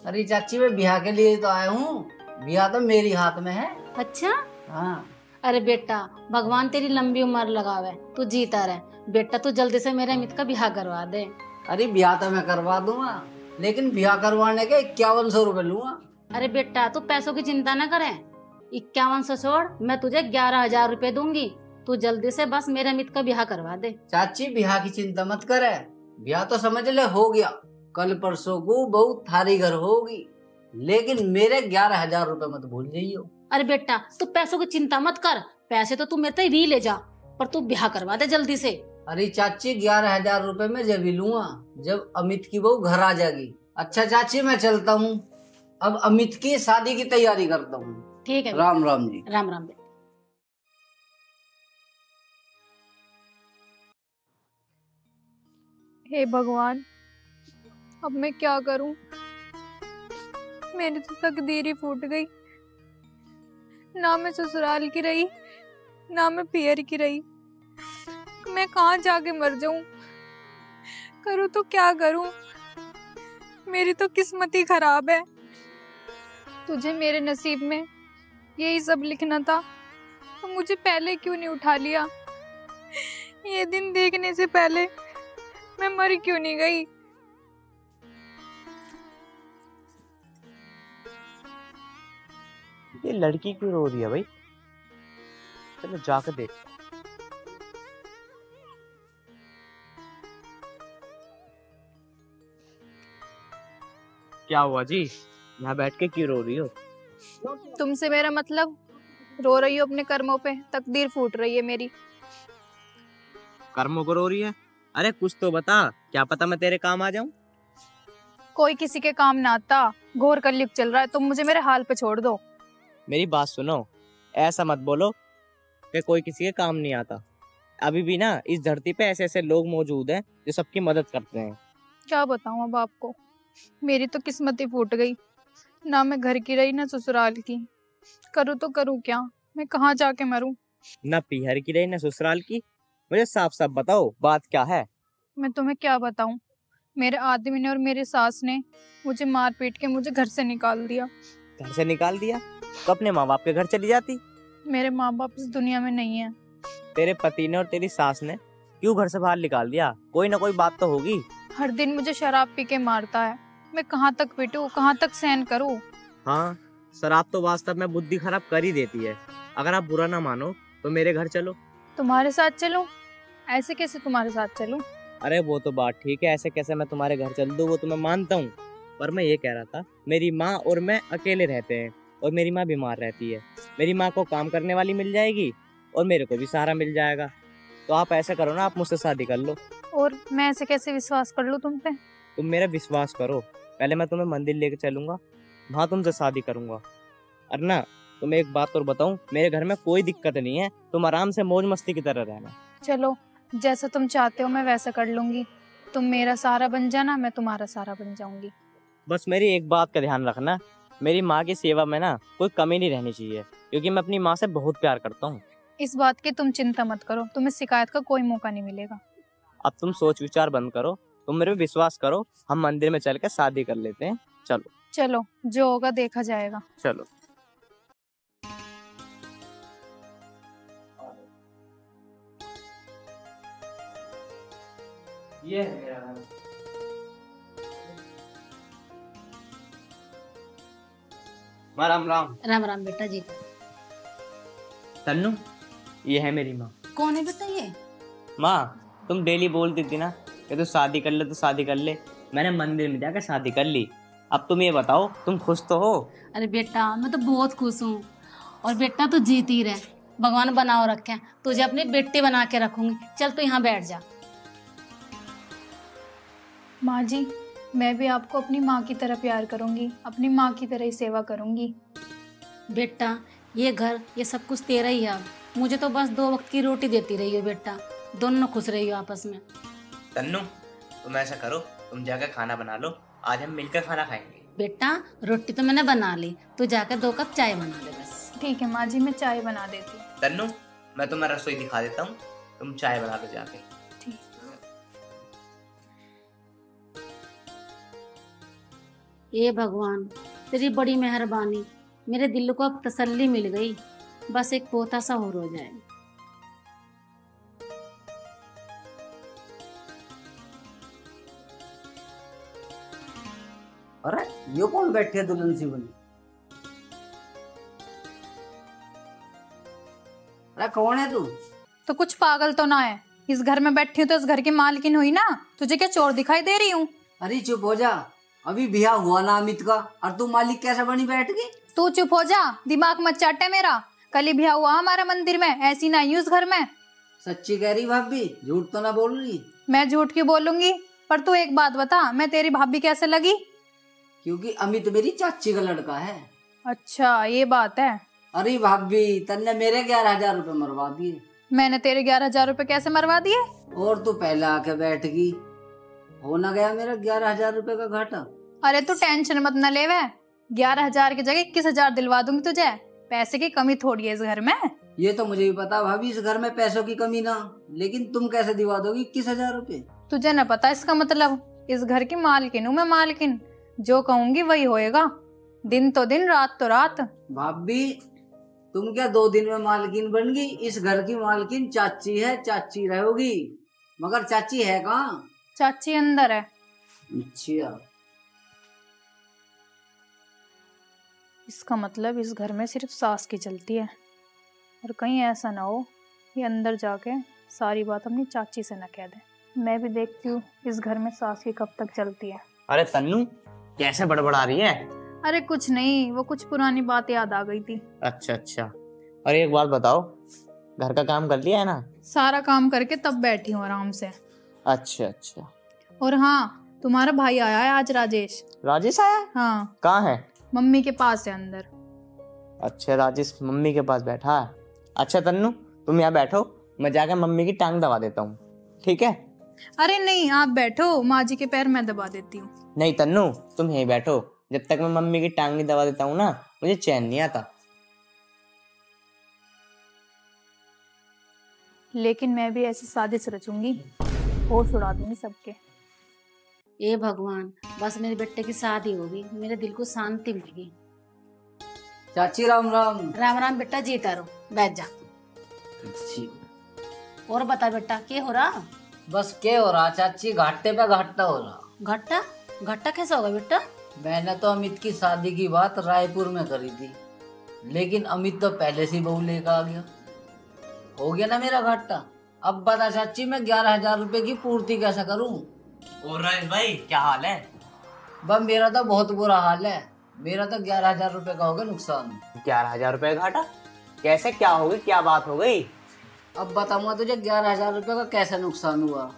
अरे चाची मैं ब्याह के लिए तो आया हूँ, ब्याह तो मेरी हाथ में है। अच्छा हाँ। अरे बेटा भगवान तेरी लंबी उम्र लगावे, तू जीता रहे बेटा, तू जल्दी से मेरे अमित का ब्याह करवा दे। अरे ब्याह तो मैं करवा दूंगा, लेकिन ब्याह करवाने के 5100 रुपए लूंगा। अरे बेटा तू पैसों की चिंता न करे, 5100 छोड़, मैं तुझे 11,000 रुपए दूंगी, तू जल्दी से बस मेरे अमित का ब्याह करवा दे। चाची ब्याह की चिंता मत करे, ब्याह तो समझ ले हो गया, कल परसों को बहू थारी घर होगी, लेकिन मेरे 11,000 रुपए मत भूल जाइयो। अरे बेटा तू पैसों की चिंता मत कर, पैसे तो तू मेरे से ही ले जा, पर तू ब्याह करवा दे जल्दी से। अरे चाची 11,000 रुपए में जब ही लूंगा जब अमित की बहू घर आ जाएगी। अच्छा चाची मैं चलता हूँ, अब अमित की शादी की तैयारी करता हूँ। ठीक है राम राम जी। राम राम बेटा। हे भगवान अब मैं क्या करूं, मेरी तो तकदीर ही फूट गई, ना मैं ससुराल की रही ना मैं पियर की रही, मैं कहाँ जाके मर जाऊं, करूं तो क्या करूं, मेरी तो किस्मत ही खराब है। तुझे मेरे नसीब में यही सब लिखना था तो मुझे पहले क्यों नहीं उठा लिया, ये दिन देखने से पहले मैं मर क्यों नहीं गई। ये लड़की क्यों रो रही है भाई, चलो जाकर देख। क्या हुआ जी, यहाँ बैठ के क्यों रो रही हो? तुमसे मेरा मतलब? रो रही हो अपने कर्मों पे, तकदीर फूट रही है मेरी। कर्मों को रो रही है? अरे कुछ तो बता, क्या पता मैं तेरे काम आ जाऊं। कोई किसी के काम ना आता, घोर कलयुग चल रहा है, तुम मुझे मेरे हाल पे छोड़ दो। मेरी बात सुनो, ऐसा मत बोलो कि कोई किसी के काम नहीं आता। अभी भी ना इस धरती पे ऐसे ऐसे लोग मौजूद हैं जो सबकी मदद करते हैं। क्या बताऊं अब आपको, मेरी तो किस्मत ही फूट गई। ना मैं घर की रही ना ससुराल की, करूँ तो करूँ क्या, मैं कहाँ जाके मरूं। ना पीहर की रही ना ससुराल की, मुझे साफ साफ बताओ बात क्या है। मैं तुम्हें क्या बताऊं, मेरे आदमी ने और मेरी सास ने मुझे मार पीट के मुझे घर से निकाल दिया। घर से निकाल दिया? तो अपने माँ बाप के घर चली जाती। मेरे माँ बाप इस दुनिया में नहीं है। तेरे पति ने और तेरी सास ने क्यों घर से बाहर निकाल दिया? कोई ना कोई बात तो होगी। हर दिन मुझे शराब पी के मारता है, मैं कहाँ तक पिटूं, कहाँ तक सहन करूं। हाँ, शराब तो वास्तव में बुद्धि खराब कर ही देती है। अगर आप बुरा ना मानो तो मेरे घर चलो। तुम्हारे साथ चलूं? ऐसे कैसे तुम्हारे साथ चलूं? अरे वो तो बात ठीक है, ऐसे कैसे मैं तुम्हारे घर चल दूं, वो तो मैं मानता हूँ। पर मैं ये कह रहा था, मेरी माँ और मैं अकेले रहते हैं और मेरी माँ बीमार रहती है। मेरी माँ को काम करने वाली मिल जाएगी और मेरे को भी सहारा मिल जाएगा। तो आप ऐसा करो ना, आप मुझसे शादी कर लो। और मैं ऐसे कैसे विश्वास कर लूं तुम पे? तुम मेरा विश्वास करो, पहले मैं तुम्हें मंदिर लेके चलूंगा, वहाँ तुमसे शादी करूंगा। और ना तुम्हें एक बात और बताऊं, मेरे घर में कोई दिक्कत नहीं है, तुम आराम से मौज मस्ती की तरह रहना। चलो, जैसा तुम चाहते हो मैं वैसा कर लूंगी। तुम मेरा सहारा बन जाना, मैं तुम्हारा सहारा बन जाऊंगी। बस मेरी एक बात का ध्यान रखना, मेरी माँ की सेवा में ना कोई कमी नहीं रहनी चाहिए, क्योंकि मैं अपनी माँ से बहुत प्यार करता हूँ। इस बात की तुम चिंता मत करो, तुम्हें शिकायत का कोई मौका नहीं मिलेगा। अब तुम सोच विचार बंद करो, तुम मेरे पे विश्वास करो, हम मंदिर में चल के शादी कर लेते हैं। चलो चलो, जो होगा देखा जाएगा। चलो। ये है मेरा घर। राम राम। राम राम बेटा जी। तन्नू, ये है मेरी माँ। कौन है बेटा ये? माँ, तुम डेली बोलती थी ना कि तू शादी कर ले तो शादी कर ले, मैंने मंदिर में जाकर शादी कर ली। अब तुम ये बताओ, तुम खुश तो हो? अरे बेटा मैं तो बहुत खुश हूँ। और बेटा तू जीती रहे, भगवान बनाओ रखे, तुझे अपनी बेटी बना के रखूंगी। चल तू यहाँ बैठ जा। माँ जी, मैं भी आपको अपनी माँ की तरह प्यार करूंगी, अपनी माँ की तरह ही सेवा करूंगी। बेटा ये घर ये सब कुछ तेरा ही है। अब मुझे तो बस 2 वक्त की रोटी देती रही हो बेटा, दोनों खुश रही हो आपस में। तन्नू, तुम ऐसा करो, तुम जाकर खाना बना लो, आज हम मिलकर खाना खाएंगे। बेटा रोटी तो मैंने बना ली, तू जाकर 2 कप चाय बना ले बस। ठीक है माँ जी, मैं चाय बना देती हूँ। तन्नू, मैं तुम्हें रसोई दिखा देता हूँ, तुम चाय बना लो जाके। ठीक। ये भगवान तेरी बड़ी मेहरबानी, मेरे दिल को अब तसल्ली मिल गई, बस एक पोता सा और हो जाए। अरे ये कौन बैठे है दुल्हन सी बनी? अरे कौन है तू? तो कुछ पागल तो ना है, इस घर में बैठी हूँ तो इस घर की मालकिन हुई ना, तुझे क्या चोर दिखाई दे रही हूँ? अरे चुप हो जा, अभी ब्याह हुआ ना अमित का, और तू मालिक कैसे बनी बैठ गई? तू चुप हो जा, दिमाग मत चाटे मेरा। कल ही ब्याह हुआ हमारा मंदिर में, ऐसी ना आई उस घर में। सच्ची कह रही भाभी, झूठ तो ना बोल रही? मैं झूठ क्यों बोलूंगी, पर तू एक बात बता, मैं तेरी भाभी कैसे लगी? क्योंकि अमित मेरी चाची का लड़का है। अच्छा ये बात है। अरे भाभी, तन्ने मेरे 11,000 रुपए मरवा दिए। मैंने तेरे 11,000 रुपए कैसे मरवा दिए? और तू पहले आके बैठ गई, हो ना गया मेरा 11,000 रुपए का घाटा। अरे तू टेंशन मत न ले, 11,000 की जगह 21,000 दिलवा दूंगी तुझे, पैसे की कमी थोड़ी है इस घर में। ये तो मुझे भी पता भाभी, इस घर में पैसों की कमी ना, लेकिन तुम कैसे दिवा दोगी 21,000 रुपए? तुझे न पता इसका मतलब, इस घर की मालकिन हूँ मैं, मालकिन, जो कहूंगी वही होएगा, दिन तो दिन रात तो रात। भाभी तुम क्या 2 दिन में मालकिन बन गई? इस घर की मालकिन चाची है, चाची रहोगी, मगर चाची है कहाँ? चाची अंदर है। अच्छा, इसका मतलब इस घर में सिर्फ सास की चलती है, और कहीं ऐसा ना हो ये अंदर जाके सारी बात अपनी चाची से न कह दे। मैं भी देखती हूँ इस घर में सास की कब तक चलती है। अरे तन्नू, कैसे बड़बड़ा रही है? अरे कुछ नहीं, वो कुछ पुरानी बात याद आ गई थी। अच्छा अच्छा। और एक बात बताओ, घर का काम कर लिया है ना? सारा काम करके तब बैठी हूँ आराम से। अच्छा अच्छा। और हाँ, तुम्हारा भाई आया है आज, राजेश। राजेश आया है? हाँ। कहाँ है? मम्मी के पास है अंदर। अच्छा, राजेश मम्मी के पास बैठा है। अच्छा तन्नू, तुम यहाँ बैठो, मैं जाकर मम्मी की टांग दबा देता हूँ, ठीक है? अरे नहीं, आप बैठो, माँ जी के पैर मैं दबा देती हूँ। नहीं तन्नू, तुम यहीं बैठो, जब तक मैं मम्मी की टांग नहीं दबा देता हूँ ना, मुझे चैन नहीं आता। लेकिन मैं भी ऐसी साजिश रचूंगी, होश उड़ा दूंगी सबके। ए भगवान, बस मेरे बेटे की शादी होगी, मेरे दिल को शांति मिलेगी। चाची राम राम। राम राम बेटा, जीता रहो, बैठ जा। और बता बेटा, क्या हो रहा? बस क्या हो रहा चाची, घाटे पे घाटा हो रहा। घट्टा? घट्टा कैसा होगा बेटा? मैंने तो अमित की शादी की बात रायपुर में करी थी, लेकिन अमित तो पहले से बहू लेकर आ गया। हो गया ना मेरा घाटा। अब बता चाची, मैं 11,000 रुपए की पूर्ति कैसे करूं? और राजेश भाई, क्या हाल है? बस मेरा तो बहुत बुरा हाल है। मेरा तो 11,000 रुपए का हो गया नुकसान। 11,000 रुपए घाटा? कैसे, क्या हो गई, क्या बात हो गई? अब बताऊंगा तुझे 11,000 रुपए का कैसे नुकसान हुआ।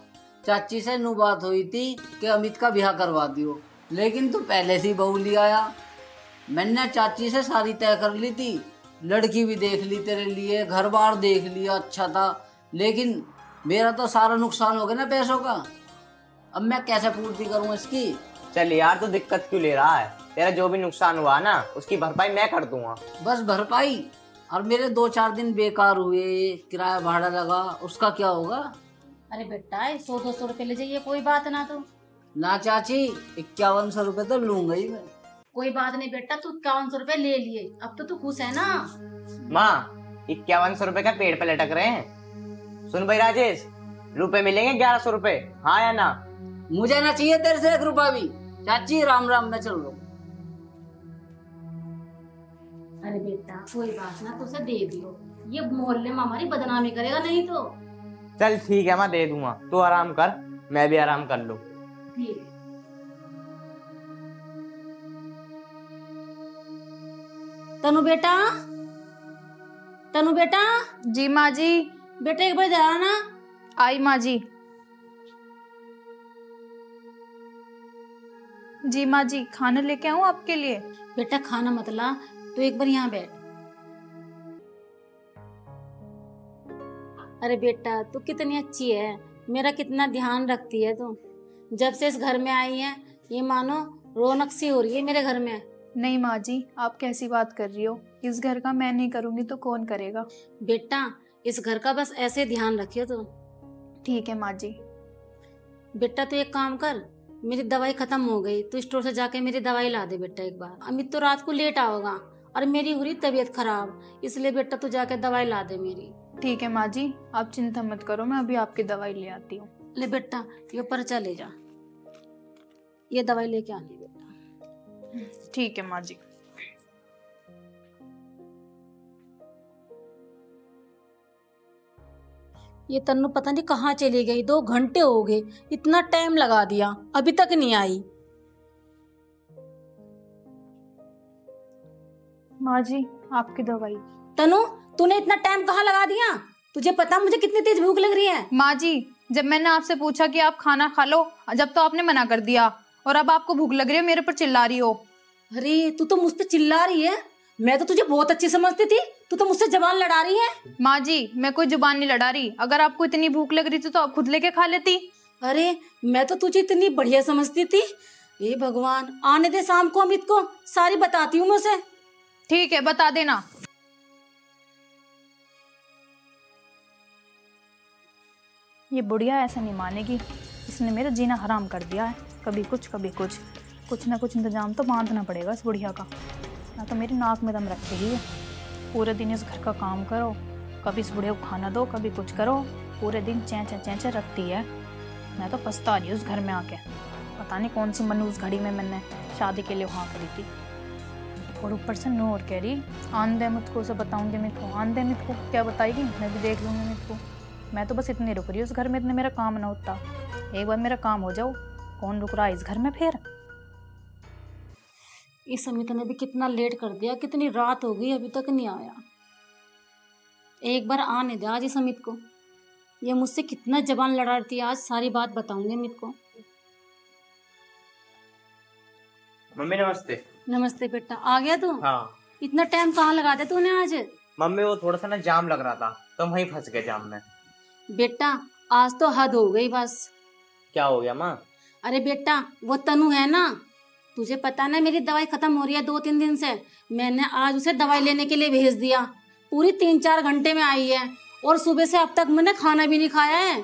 चाची से नू बात हुई थी कि अमित का ब्याह करवा दियो, लेकिन तू पहले से ही बहू ले आया। मैंने चाची से सारी तय कर ली थी, लड़की भी देख ली तेरे लिए, घर बार देख लिया, अच्छा था, लेकिन मेरा तो सारा नुकसान हो गया ना पैसों का। अब मैं कैसे पूर्ति करूं इसकी? चल यार, तो दिक्कत क्यों ले रहा है? तेरा जो भी नुकसान हुआ ना, उसकी भरपाई मैं कर दूंगा। बस भरपाई? और मेरे 2-4 दिन बेकार हुए, किराया भाड़ा लगा, उसका क्या होगा? अरे बेटा, 100-200 रुपए ले जाइए, कोई बात ना। तो ना चाची, 5100 रुपए तो लूंगा ही मैं। कोई बात नहीं बेटा, तू 5100 रुपए ले लिए, अब तो तू खुश है ना? माँ, 5100 रुपए का पेड़ पे लटक रहे हैं। सुन भाई राजेश, रुपए मिलेंगे 1100 रुपए, हाँ या ना? मुझे ना चाहिए तेरे से 1 रुपया भी। चाची राम राम, मैं चल रहा हूँ। अरे बेटा कोई बात ना, तो उसे दे दियो, ये मोहल्ले में हमारी बदनामी करेगा नहीं तो। चल ठीक है, मैं दे दूंगा, तू आराम कर, मैं भी आराम कर लूं। ठीक। तनु बेटा, तनु बेटा। जी माँ जी। बेटा एक बार जरा ना। आई माँ जी। जी माँ जी, खाना लेके आऊँ आपके लिए? बेटा खाना मत ला, तो एक बार यहाँ बैठ। अरे बेटा तू कितनी अच्छी है, मेरा कितना ध्यान रखती है तू। जब से इस घर में आई है, ये मानो रौनक सी हो रही है मेरे घर में। नहीं माँ जी, आप कैसी बात कर रही हो? इस घर का मैं नहीं करूँगी तो कौन करेगा? बेटा इस घर का बस ऐसे ध्यान रखियो तू। ठीक है माँ जी। बेटा तू एक काम कर, मेरी दवाई खत्म हो गई, तू स्टोर से जाके मेरी दवाई ला दे बेटा एक बार। अमित तो रात को लेट आओगा और मेरी हो रही तबीयत खराब, इसलिए बेटा तू जाके दवाई ला दे मेरी। ठीक है माँ जी, आप चिंता मत करो, मैं अभी आपकी दवाई ले आती हूँ। ले बेटा ये पर्चा ले जा, ये दवाई लेके आनी बेटा। ठीक है माँ जी। ये तन्नू पता नहीं कहाँ चली गई, 2 घंटे हो गए, इतना टाइम लगा दिया, अभी तक नहीं आई। माँ जी आपकी दवाई। तनु तूने इतना टाइम कहाँ लगा दिया? तुझे पता मुझे कितनी तेज भूख लग रही है? माँ जी जब मैंने आपसे पूछा कि आप खाना खा लो, जब तो आपने मना कर दिया, और अब आपको भूख लग रही है, मेरे पर चिल्ला रही हो। अरे तू तो मुझ पे चिल्ला रही है, मैं तो तुझे बहुत अच्छी समझती थी, तू तो मुझसे जबान लड़ा रही है। माँ जी मैं कोई जुबान नहीं लड़ा रही, अगर आपको इतनी भूख लग रही थी तो आप खुद लेके खा लेती। अरे मैं तो तुझे इतनी बढ़िया समझती थी। ये भगवान, आने दे शाम को अमित को, सारी बताती हूँ मैं उसे। ठीक है बता देना। ये बुढ़िया ऐसा नहीं मानेगी, इसने मेरा जीना हराम कर दिया है। कभी कुछ कभी कुछ ना कुछ इंतजाम तो बांधना पड़ेगा इस बुढ़िया का, ना तो मेरी नाक में दम रखती ही है। पूरे दिन इस घर का काम करो, कभी इस बुढ़िया को खाना दो, कभी कुछ करो, पूरे दिन चैं रखती है। मैं तो पछता रही हूँ उस घर में आके, पता नहीं कौन सी मनूस घड़ी में मैंने शादी के लिए वहाँ करी थी। और ऊपर से नूर कह रही आन दे मुझको, उसे बताऊँगी मुझको, आन दे मुझको, क्या बताएगी, मैं भी देख लूँगी मुझको। मैं तो बस इतनी रुक रही हूँ उस घर में, इतने मेरा काम ना होता। एक बार मेरा काम हो जाओ, कौन रुक रहा है इस घर में फिर। इस अमित ने भी कितना लेट कर दिया, कितनी रात हो गई अभी तक नहीं आया। एक बार आने दे आज इस अमित को, ये मुझसे कितना जबान लड़ाती है, आज सारी बात बताऊंगी अमित को। मम्मी नमस्ते। नमस्ते बेटा, आ गया तू? हाँ। इतना टाइम कहाँ लगा दिया तूने आज? मम्मी वो थोड़ा सा ना जाम लग रहा था तो हम वहीं फंस गए जाम में। बेटा आज तो हद हो गई बस। क्या हो गया माँ? अरे बेटा वो तनु है ना, तुझे पता ना मेरी दवाई खत्म हो रही है 2-3 दिन से। मैंने आज उसे दवाई लेने के लिए भेज दिया, पूरी 3-4 घंटे में आई है और सुबह से अब तक मैंने खाना भी नहीं खाया है।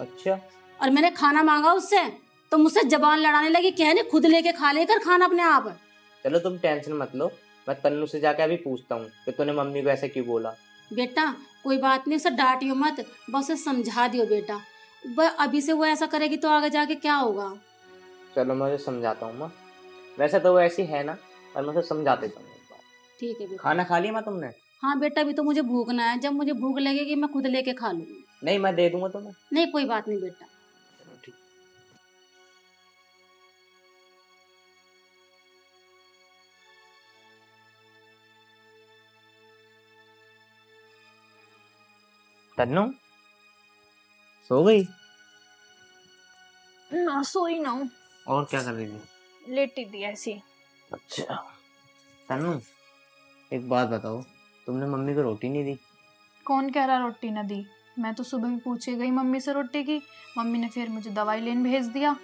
अच्छा। और मैंने खाना मांगा उससे तो मुझसे जबान लड़ाने लगी, कहने खुद लेके खा लेकर खाना अपने आप। चलो तुम टेंशन मत लो, मैं तन्नू से जाके अभी पूछता हूँ कि तूने मम्मी को ऐसे क्यों बोला। बेटा कोई बात नहीं, उसे डांटियो मत, बस उसे समझा दियो बेटा। अभी से वो ऐसा करेगी तो आगे जाके क्या होगा। चलो मैं उसे समझाता हूँ माँ, वैसे तो वो ऐसी है ना, पर मैं उसे समझा देता हूँ। ठीक है बेटा। खाना खा लिया माँ तुमने? हाँ बेटा अभी तो मुझे भूखना है, जब मुझे भूख लगेगी मैं खुद लेके खा लूंगी। नहीं मैं दे दूंगा तुम्हें। नहीं कोई बात नहीं बेटा। ठीक। तन्नू सो गई? ना सोई ना हूँ, और क्या कर रही थी? लेटी थी ऐसी। अच्छा तन्नू एक बात बताओ, तुमने मम्मी को रोटी नहीं दी? कौन कह रहा रोटी ना दी? मैं तो सुबह भी पूछे गई मम्मी से रोटी की, मम्मी ने फिर मुझे दवाई लेने भेज दिया।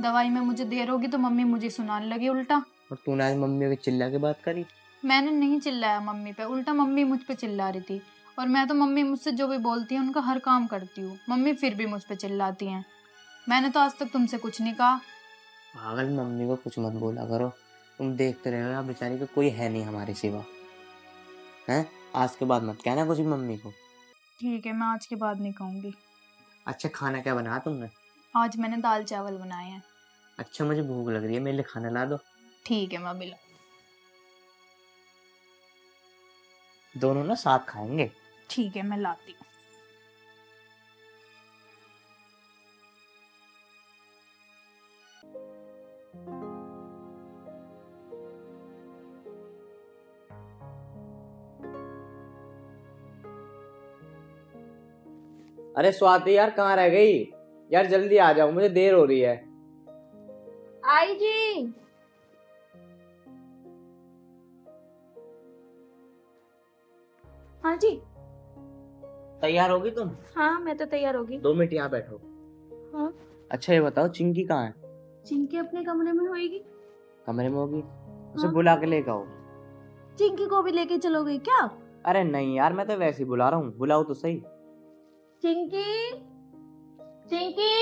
दवाई में मुझे देर होगी तो मम्मी मुझे सुनाने लगी उल्टा। और तूने आज मम्मी के चिल्ला के बात करी? मैंने नहीं चिल्लाया मम्मी पे, उल्टा मम्मी मुझ पे चिल्ला रही थी। और मैं तो मम्मी मुझसे जो भी बोलती है उनका हर काम करती हूँ, मम्मी फिर भी मुझ पे चिल्लाती हैं। मैंने तो आज तक तुमसे कुछ नहीं कहा। पागल, मम्मी को कुछ मत बोला करो, तुम देखते रहो यार, बेचारी को कोई है नहीं हमारे सिवा। हैं? आज के बाद मत कहना कुछ भी मम्मी को। ठीक है, मैं आज के बाद नहीं कहूँगी। अच्छा खाना क्या बनाया तुमने? आज मैंने दाल चावल बनाए हैं। अच्छा मुझे भूख लग रही है, मेरे लिए खाना ला दो। ठीक है मैं बिला। दोनों ना साथ खाएंगे। ठीक है मैं लाती हूँ। अरे स्वाति यार कहाँ रह गई यार, जल्दी आ जाओ, मुझे देर हो रही है। आई जी। हाँ जी। तैयार होगी तुम? हाँ मैं तो तैयार होगी। 2 मिनट यहाँ बैठो। हाँ। अच्छा ये बताओ चिंकी कहाँ है? चिंकी अपने कमरे में होगी। कमरे में होगी? उसे हाँ। बुला के लेकर आओ। चिंकी को भी लेके चलोगे क्या? अरे नहीं यार, मैं तो वैसे ही बुला रहा हूँ, बुलाओ तो सही। चिंकी, चिंकी।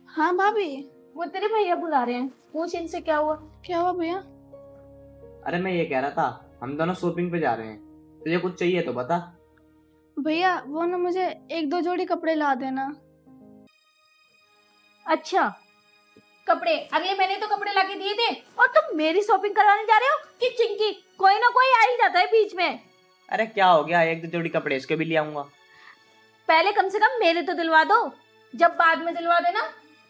हाँ भाभी। वो तेरे भैया बुला रहे हैं, पूछ इनसे क्या हुआ। क्या हुआ भैया? अरे मैं ये कह रहा था, हम दोनों शॉपिंग पे जा रहे हैं, तुझे कुछ चाहिए तो बता। भैया वो ना मुझे 1-2 जोड़ी कपड़े ला देना। अच्छा कपड़े, अगले महीने तो कपड़े लाके दिए थे और तुम मेरी शॉपिंग करवाने जा रहे हो कि चिंकी? कोई ना कोई आ ही जाता है बीच में। अरे क्या हो गया, 1-2 जोड़ी कपड़े इसके भी ले आऊंगा। पहले कम से कम मेरे तो दिलवा दो, जब बाद में दिलवा देना।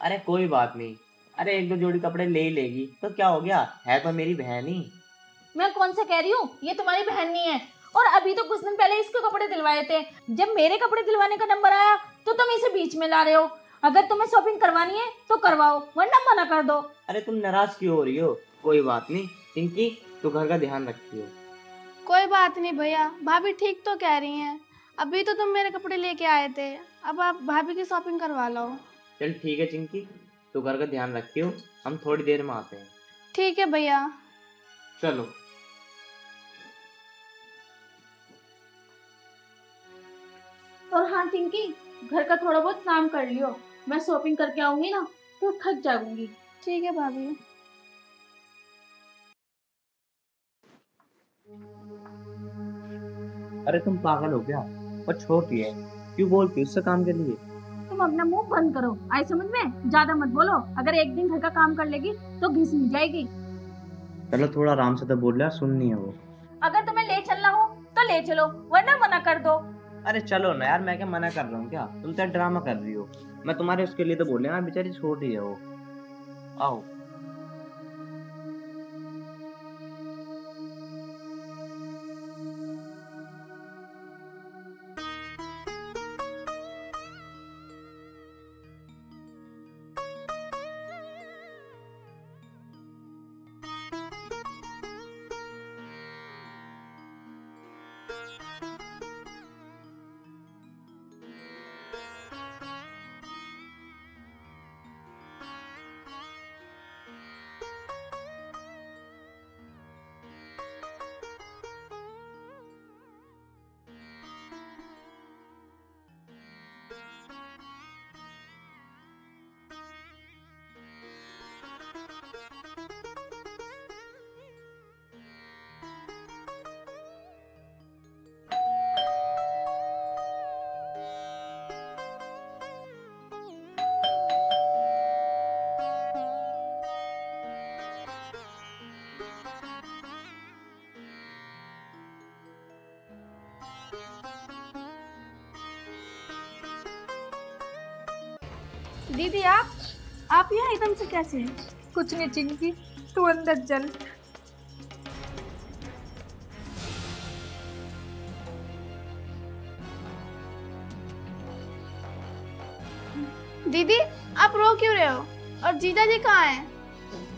अरे कोई बात नहीं, अरे 1-2 जोड़ी कपड़े ले ही लेगी तो क्या हो गया, है तो मेरी बहन ही। मैं कौन सा कह रही हूँ, ये तुम्हारी बहन नहीं है। और अभी तो कुछ दिन पहले इसके कपड़े दिलवाए थे, जब मेरे कपड़े दिलवाने का नंबर आया तो तुम इसे बीच में ला रहे हो। अगर तुम्हें शॉपिंग करवानी है तो करवाओ, वरना मना कर दो। अरे तुम नाराज क्यों हो रही हो? कोई बात नहीं चिंकी, तू घर का ध्यान रखती हो। कोई बात नहीं भैया, भाभी ठीक तो कह रही हैं। अभी तो तुम मेरे कपड़े लेके आए थे, अब आप भाभी की शॉपिंग करवा लो। चल ठीक है चिंकी, तू घर का ध्यान रखियो, हम थोड़ी देर में आते हैं। ठीक है भैया। चलो। और हाँ चिंकी, घर का थोड़ा बहुत काम कर लियो, मैं शॉपिंग करके आऊंगी ना तो थक जाऊंगी। ठीक है भाभी। अरे तुम पागल हो क्या? और छोटी है, क्यों बोलती उससे काम के लिए? तुम अपना मुंह बंद करो, आई समझ में, ज्यादा मत बोलो। अगर एक दिन घर का काम कर लेगी तो घिस नहीं जाएगी। चलो थोड़ा आराम से तो बोल रहा, सुननी है वो। अगर तुम्हें ले चलना हो तो ले चलो, वरना मना कर दो। अरे चलो ना यार, मैं क्या मना कर रहा हूँ क्या? तुम तो ड्रामा कर रही हो, मैं तुम्हारे उसके लिए तो बोल रहा हूँ, बेचारी छोटी है वो। आओ। दीदी आप यहाँ एकदम से कैसे हैं? कुछ नहीं चिंकी, तू अंदर चल। दीदी आप रो क्यों रहे हो? और जीजा जी कहाँ हैं?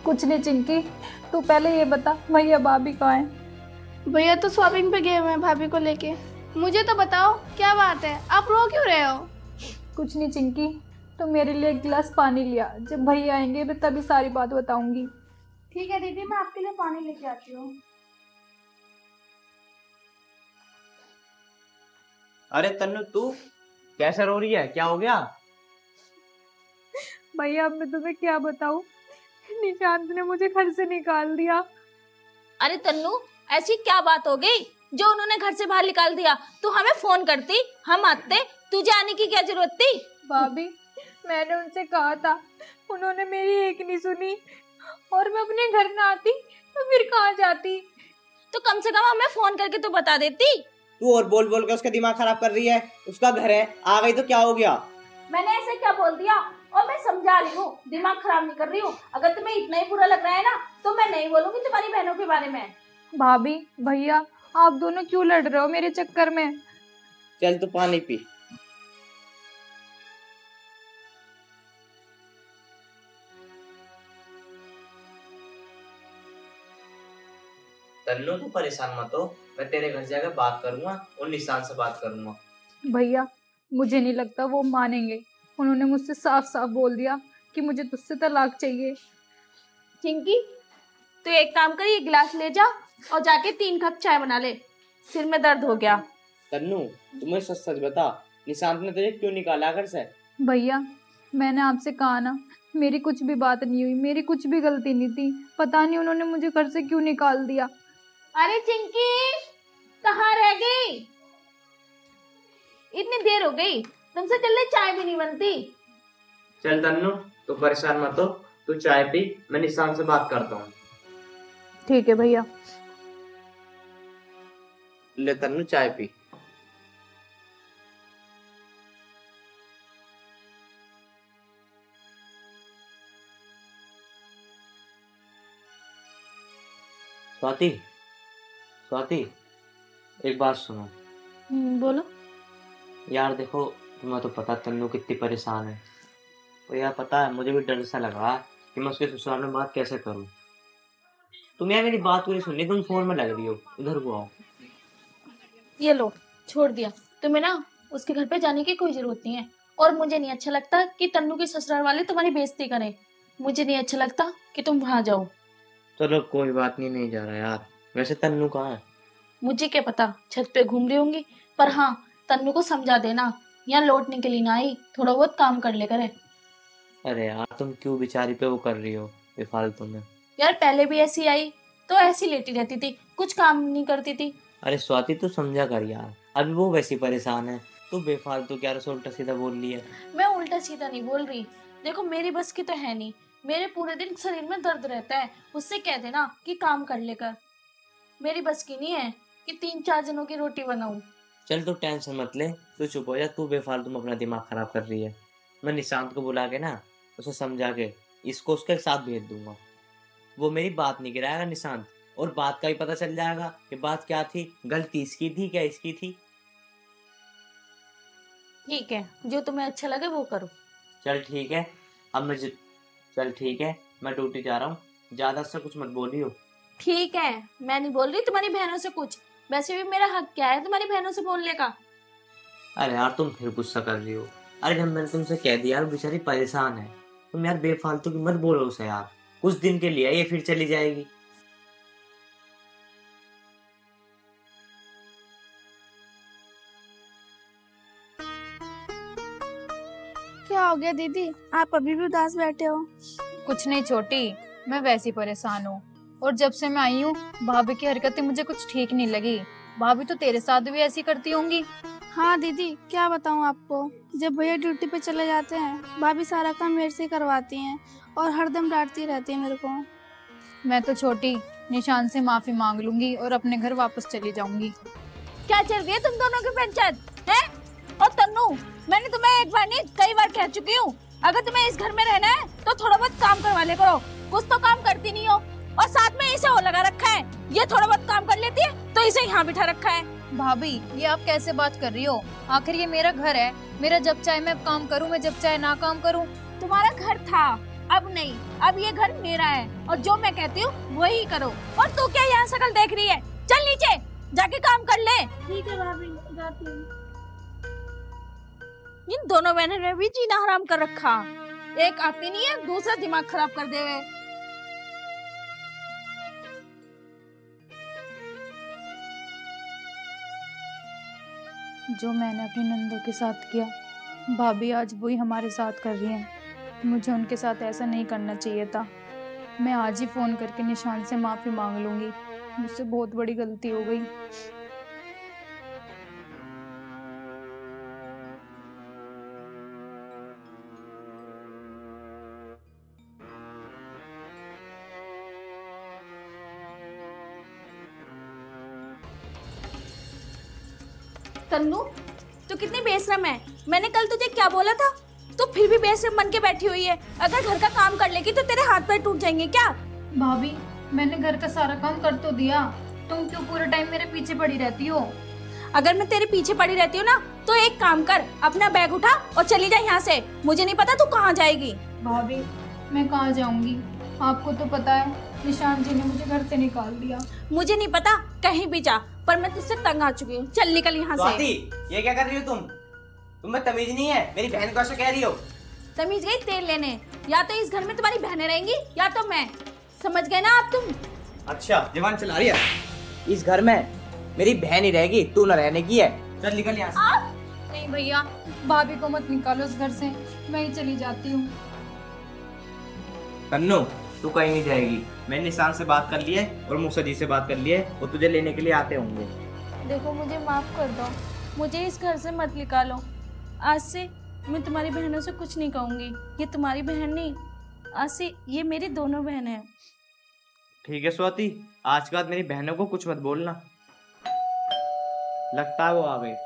कुछ नहीं चिंकी, तू पहले ये बता भैया भाभी कहाँ हैं? भैया तो शॉपिंग पे गए हुए हैं भाभी को लेके। मुझे तो बताओ क्या बात है, आप रो क्यों रहे हो? कुछ नहीं चिंकी, तो मेरे लिए एक गिलास पानी लिया, जब भैया आएंगे मैं तभी सारी बात बताऊंगी। ठीक है दीदी, मैं आपके लिए पानी लेके आती हूँ। अरे तन्नू तू कैसे रो रही है, क्या हो गया? भैया अब मैं तुम्हें क्या बताऊं, निशांत ने मुझे घर से निकाल दिया। अरे तन्नू, ऐसी क्या बात हो गई जो उन्होंने घर से बाहर निकाल दिया? तू हमें फोन करती, हम आते, तुझे आने की क्या जरूरत थी? भाभी मैंने उनसे कहा था, उन्होंने मेरी एक नहीं सुनी, और मैं अपने घर ना आती तो फिर कहाँ जाती? तो कम से कम हमें फोन करके तो बता देती। तू और बोल बोल के उसका दिमाग खराब कर रही है। उसका घर है, आ गई तो क्या हो गया? मैंने ऐसे क्या बोल दिया? और मैं समझा रही हूँ, दिमाग खराब नहीं कर रही हूँ। अगर तुम्हें इतना ही बुरा लग रहा है ना तो मैं नहीं बोलूंगी तुम्हारी बहनों के बारे में। भाभी भैया आप दोनों क्यों लड़ रहे हो मेरे चक्कर में? चल तू पानी पी। तन्नू तू परेशान मत हो, मैं तेरे घर जाकर बात करूंगा और निशान से बात करूंगा। भैया मुझे नहीं लगता वो मानेंगे, उन्होंने मुझसे साफ साफ बोल दिया कि मुझे तुझसे तलाक चाहिए। चिंकी तू एक काम कर, ये गिलास ले जा और जाके 3 कप चाय बना ले, सिर में दर्द हो गया। तन्नू तुम्हें सच सच बता, निशांत ने तुझे क्यों निकाला घर से? भैया मैंने आपसे कहा ना, मेरी कुछ भी बात नहीं हुई, मेरी कुछ भी गलती नहीं थी, पता नहीं उन्होंने मुझे घर से क्यों निकाल दिया। अरे चिंकी कहाँ रह गई? इतनी देर हो गई, तुमसे जल्दी चाय भी नहीं बनती। चल तन्नू तू परेशान मत हो, तू चाय पी, मैं निशान से बात करता हूँ। ठीक है भैया। ले तन्नू चाय पी। स्वाति स्वाति एक बात सुनो। बोलो। यार देखो तुम्हें तो पता तन्नू कितनी परेशान है, तो यार पता है मुझे भी डर सा लग रहा है कि मैं उसके ससुराल में बात कैसे करूं। तुम यार मेरी बात पूरी सुननी, तुम फोन में लग रही हो, इधर को आओ। ये लो, छोड़ दिया। तुम्हें ना उसके घर पे जाने की कोई जरूरत नहीं है, और मुझे नहीं अच्छा लगता कि तन्नू के ससुराल वाले तुम्हारी बेइज्जती करें। मुझे नहीं अच्छा लगता कि तुम वहां जाओ। चलो कोई बात नहीं, नहीं जा रहा यार। वैसे तन्नू कहाँ है? मुझे क्या पता, छत पे घूम रही होंगी। पर हाँ, तन्नू को समझा देना यहाँ लौटने के लिए ना आई, थोड़ा बहुत काम कर ले करे। अरे यार तुम क्यों बेचारी पे वो कर रही हो बेफालतू में? यार पहले भी ऐसी आई तो ऐसी लेटी रहती थी, कुछ काम नहीं करती थी। अरे स्वाति तू समझा कर यार, अभी वो वैसी परेशान है, तू बेफालतू क्या उल्टा सीधा बोल रही है। मैं उल्टा सीधा नहीं बोल रही, देखो मेरी बस की तो है नहीं, मेरे पूरे दिन शरीर में दर्द रहता है, उससे कह देना कि काम कर लेकर। मेरी बस की नहीं है कि 3-4 जनों की रोटी बनाऊं। चल तू टेंशन मत ले, तू चुप हो जा, तू बेफालतू में अपना दिमाग खराब कर रही है। मैं निशांत को बुला के ना उसे समझा के इसको उसके साथ भेज दूंगा। वो मेरी बात नहीं गिराएगा निशांत, और बात का भी पता चल जाएगा कि बात क्या थी, गलती इसकी थी क्या इसकी थी। ठीक है, जो तुम्हें अच्छा लगे वो करो। चल ठीक है, चल ठीक है, मैं ड्यूटी जा रहा हूँ, ज्यादा से कुछ मत बोलियो। ठीक है, मैं नहीं बोल रही तुम्हारी बहनों से कुछ, वैसे भी मेरा हक क्या है तुम्हारी बहनों से बोलने का। अरे यार तुम फिर गुस्सा कर रही हो। अरे जब मैंने तुमसे कह दिया यार बेचारी परेशान है, तुम यार बेफालतू की मत बोलो उसे यार, कुछ दिन के लिए ये फिर चली जाएगी। क्या हो गया दीदी, आप अभी भी उदास बैठे हो? कुछ नहीं छोटी, मैं वैसी परेशान हूँ। और जब से मैं आई हूँ भाभी की हरकतें मुझे कुछ ठीक नहीं लगी। भाभी तो तेरे साथ भी ऐसी करती होंगी। हाँ दीदी, क्या बताऊँ आपको, जब भैया ड्यूटी पे चले जाते हैं भाभी सारा काम मेरे से करवाती हैं और हरदम डांटती रहती है मेरे को। मैं तो छोटी निशान से माफी मांग लूंगी और अपने घर वापस चली जाऊंगी। क्या चल रही है तुम दोनों की पंचायत है? और तन्नू, मैंने तुम्हें एक बार नहीं कई बार कह चुकी हूँ, अगर तुम्हें इस घर में रहना है तो थोड़ा बहुत काम करवा ले करो। कुछ तो काम करती नहीं हो, और साथ में इसे वो लगा रखा है, ये थोड़ा बहुत काम कर लेती है तो इसे यहाँ बिठा रखा है। भाभी ये आप कैसे बात कर रही हो? आखिर ये मेरा घर है, मेरा जब चाहे मैं काम करूँ, मैं जब चाहे ना काम करूँ। तुम्हारा घर था, अब नहीं, अब ये घर मेरा है और जो मैं कहती हूँ वही करो। और तू क्या यहाँ शक्ल देख रही है? चल नीचे जाके काम कर ले। ठीक है भाभी, जाती हूँ। इन दोनों बहनों ने भी जीना हराम कर रखा, एक आती नहीं है दूसरा दिमाग खराब कर देवे। जो मैंने अपनी नंदों के साथ किया, भाभी आज वही हमारे साथ कर रही हैं। मुझे उनके साथ ऐसा नहीं करना चाहिए था। मैं आज ही फोन करके निशान से माफी मांग लूंगी, मुझसे बहुत बड़ी गलती हो गई। तन्नू, तू कितनी बेशरम है। मैंने कल तुझे क्या बोला था? तू फिर भी बेशरम बन के बैठी हुई है। अगर घर का काम कर लेगी तो तेरे हाथ पैर टूट जाएंगे क्या? भाभी मैंने घर का सारा काम कर तो दिया, तुम क्यों पूरे टाइम मेरे पीछे पड़ी रहती हो? अगर मैं तेरे पीछे पड़ी रहती हूँ ना तो एक काम कर, अपना बैग उठा और चली जा यहाँ से। मुझे नहीं पता तू कहाँ जाएगी। भाभी मैं कहाँ जाऊंगी? आपको तो पता है निशान जी ने मुझे घर से निकाल दिया। मुझे नहीं पता, कहीं भी जा, पर मैं तुझसे तंग आ चुकी हूँ। चल निकल यहाँ से। ये क्या कर रही हो तुम्हें तमीज नहीं है? मेरी बहन को ऐसा कह रही हो? तमीज गई तेल लेने, या तो इस घर में तुम्हारी बहनें रहेंगी या तो मैं। समझ गए ना आप तुम? अच्छा जवान चला रही है। इस घर में मेरी बहन ही रहेगी, तू न रहने की है। चल निकल यहाँ से। नहीं भैया, भाभी को मत निकालो इस घर से, मैं ही चली जाती हूँ। तन्नू तू कहीं नहीं जाएगी, मैंने निशान से बात कर ली है और मूसा जी से बात कर ली है, वो तुझे लेने के लिए आते होंगे। देखो मुझे माफ कर दो, मुझे इस घर से मत निकालो। आज से मैं तुम्हारी बहनों से कुछ नहीं कहूँगी। ये तुम्हारी बहन नहीं, आज से ये मेरी दोनों बहनें हैं। ठीक है स्वाति, आज के बाद मेरी बहनों को कुछ मत बोलना। लगता है वो आ गए।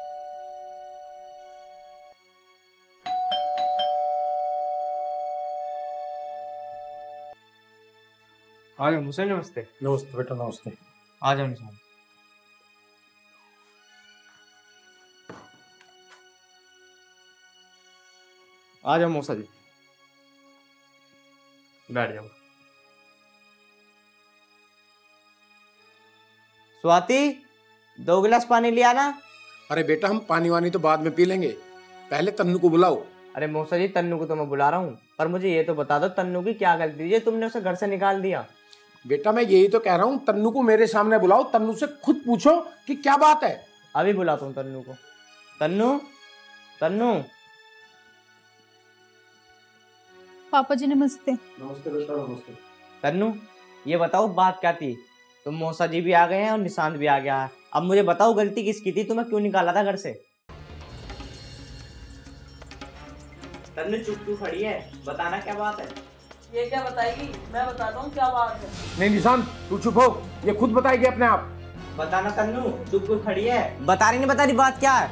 आ जाओ मुझसे। नमस्ते। नमस्ते बेटा, नमस्ते। आ जाओ निशान। आ जाओ मौसा जी, बैठ जाओ। स्वाति 2 गिलास पानी लिया ना। अरे बेटा हम पानी वानी तो बाद में पी लेंगे, पहले तन्नू को बुलाओ। अरे मौसा जी तन्नू को तो मैं बुला रहा हूँ, पर मुझे ये तो बता दो तन्नू की क्या गलती है, तुमने उसे घर से निकाल दिया। बेटा मैं यही तो कह रहा हूँ, तन्नू को मेरे सामने बुलाओ, तन्नू से खुद पूछो कि क्या बात है। अभी बुलाता हूँ तन्नू को। तन्नू, तन्नू। पापा जी नमस्ते। नमस्ते बेटा, नमस्ते। तन्नू ये बताओ बात क्या थी? तुम मौसा जी भी आ गए हैं और निशांत भी आ गया है, अब मुझे बताओ गलती किसकी थी, तुम्हें क्यों निकाला था घर से? तन्नू चुप क्यों खड़ी है, बताना क्या बात है। ये क्या बताएगी? मैं बताता हूँ क्या बात है। नहीं निशांत तू चुप हो, ये खुद बताएगी अपने आप। बताना तन्नू, चुप क्यों खड़ी है, बता रही नहीं बता रही, बात क्या है?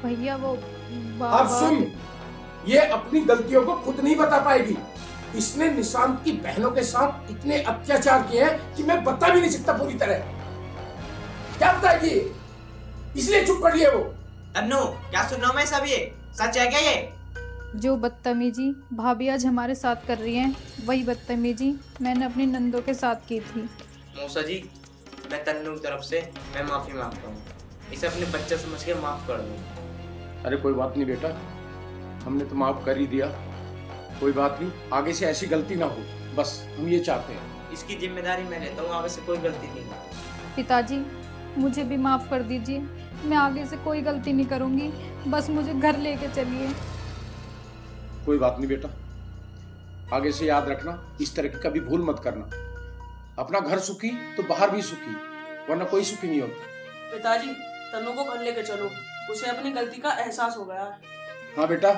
भैया वो अब सुन, ये अपनी गलतियों को खुद नहीं बता पाएगी, इसने निशांत की बहनों के साथ इतने अत्याचार किए हैं कि मैं बता भी नहीं सकता पूरी तरह। क्या बताएगी, इसलिए चुप कर लिए वो। तन्नू, क्या सुन रहा हूँ मैं सब? ये सच है क्या? ये जो बदतमीजी भाभी आज हमारे साथ कर रही हैं, वही बदतमीजी मैंने अपनी नंदों के साथ की थी। मौसा जी, मैं तन्नू की तरफ से मैं माफी मांगता हूँ। इसे अपने बच्चे समझ के माफ कर दो। अरे कोई बात नहीं बेटा, हमने तो माफ कर ही दिया। कोई बात नहीं, आगे से ऐसी गलती ना हो, बस हम ये चाहते हैं। इसकी जिम्मेदारी मैं लेता हूँ, आगे से कोई गलती नहीं होगी। पिताजी, मुझे भी माफ कर दीजिए। मैं आगे से कोई गलती नहीं करूँगी, बस मुझे घर लेके चलिए। कोई बात नहीं बेटा, आगे से याद रखना, इस तरह की कभी भूल मत करना। अपना घर सुखी तो बाहर भी सुखी, वरना कोई सुखी नहीं होता। पिताजी, तन्नू को घर लेके चलो, उसे अपनी गलती का एहसास हो गया है। हाँ बेटा,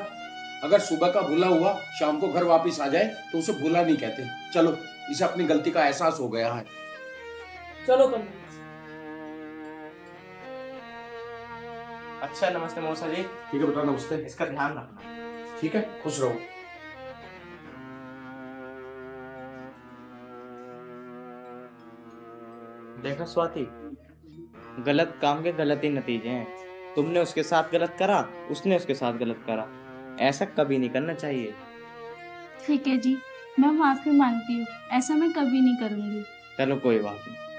अगर सुबह का भूला हुआ शाम को घर वापस आ जाए तो उसे भूला नहीं कहते। चलो, इसे अपनी गलती का एहसास हो गया है। चलो तन्नू। अच्छा, नमस्ते मौसा जी। ठीक है बेटा, नमस्ते। इसका ध्यान रखना। ठीक है, खुश रहो। देखा स्वाति, गलत काम के गलत ही नतीजे हैं। तुमने उसके साथ गलत करा, उसने उसके साथ गलत करा। ऐसा कभी नहीं करना चाहिए। ठीक है जी, मैं माफी मांगती हूँ, ऐसा मैं कभी नहीं करूँगी। चलो कोई बात नहीं।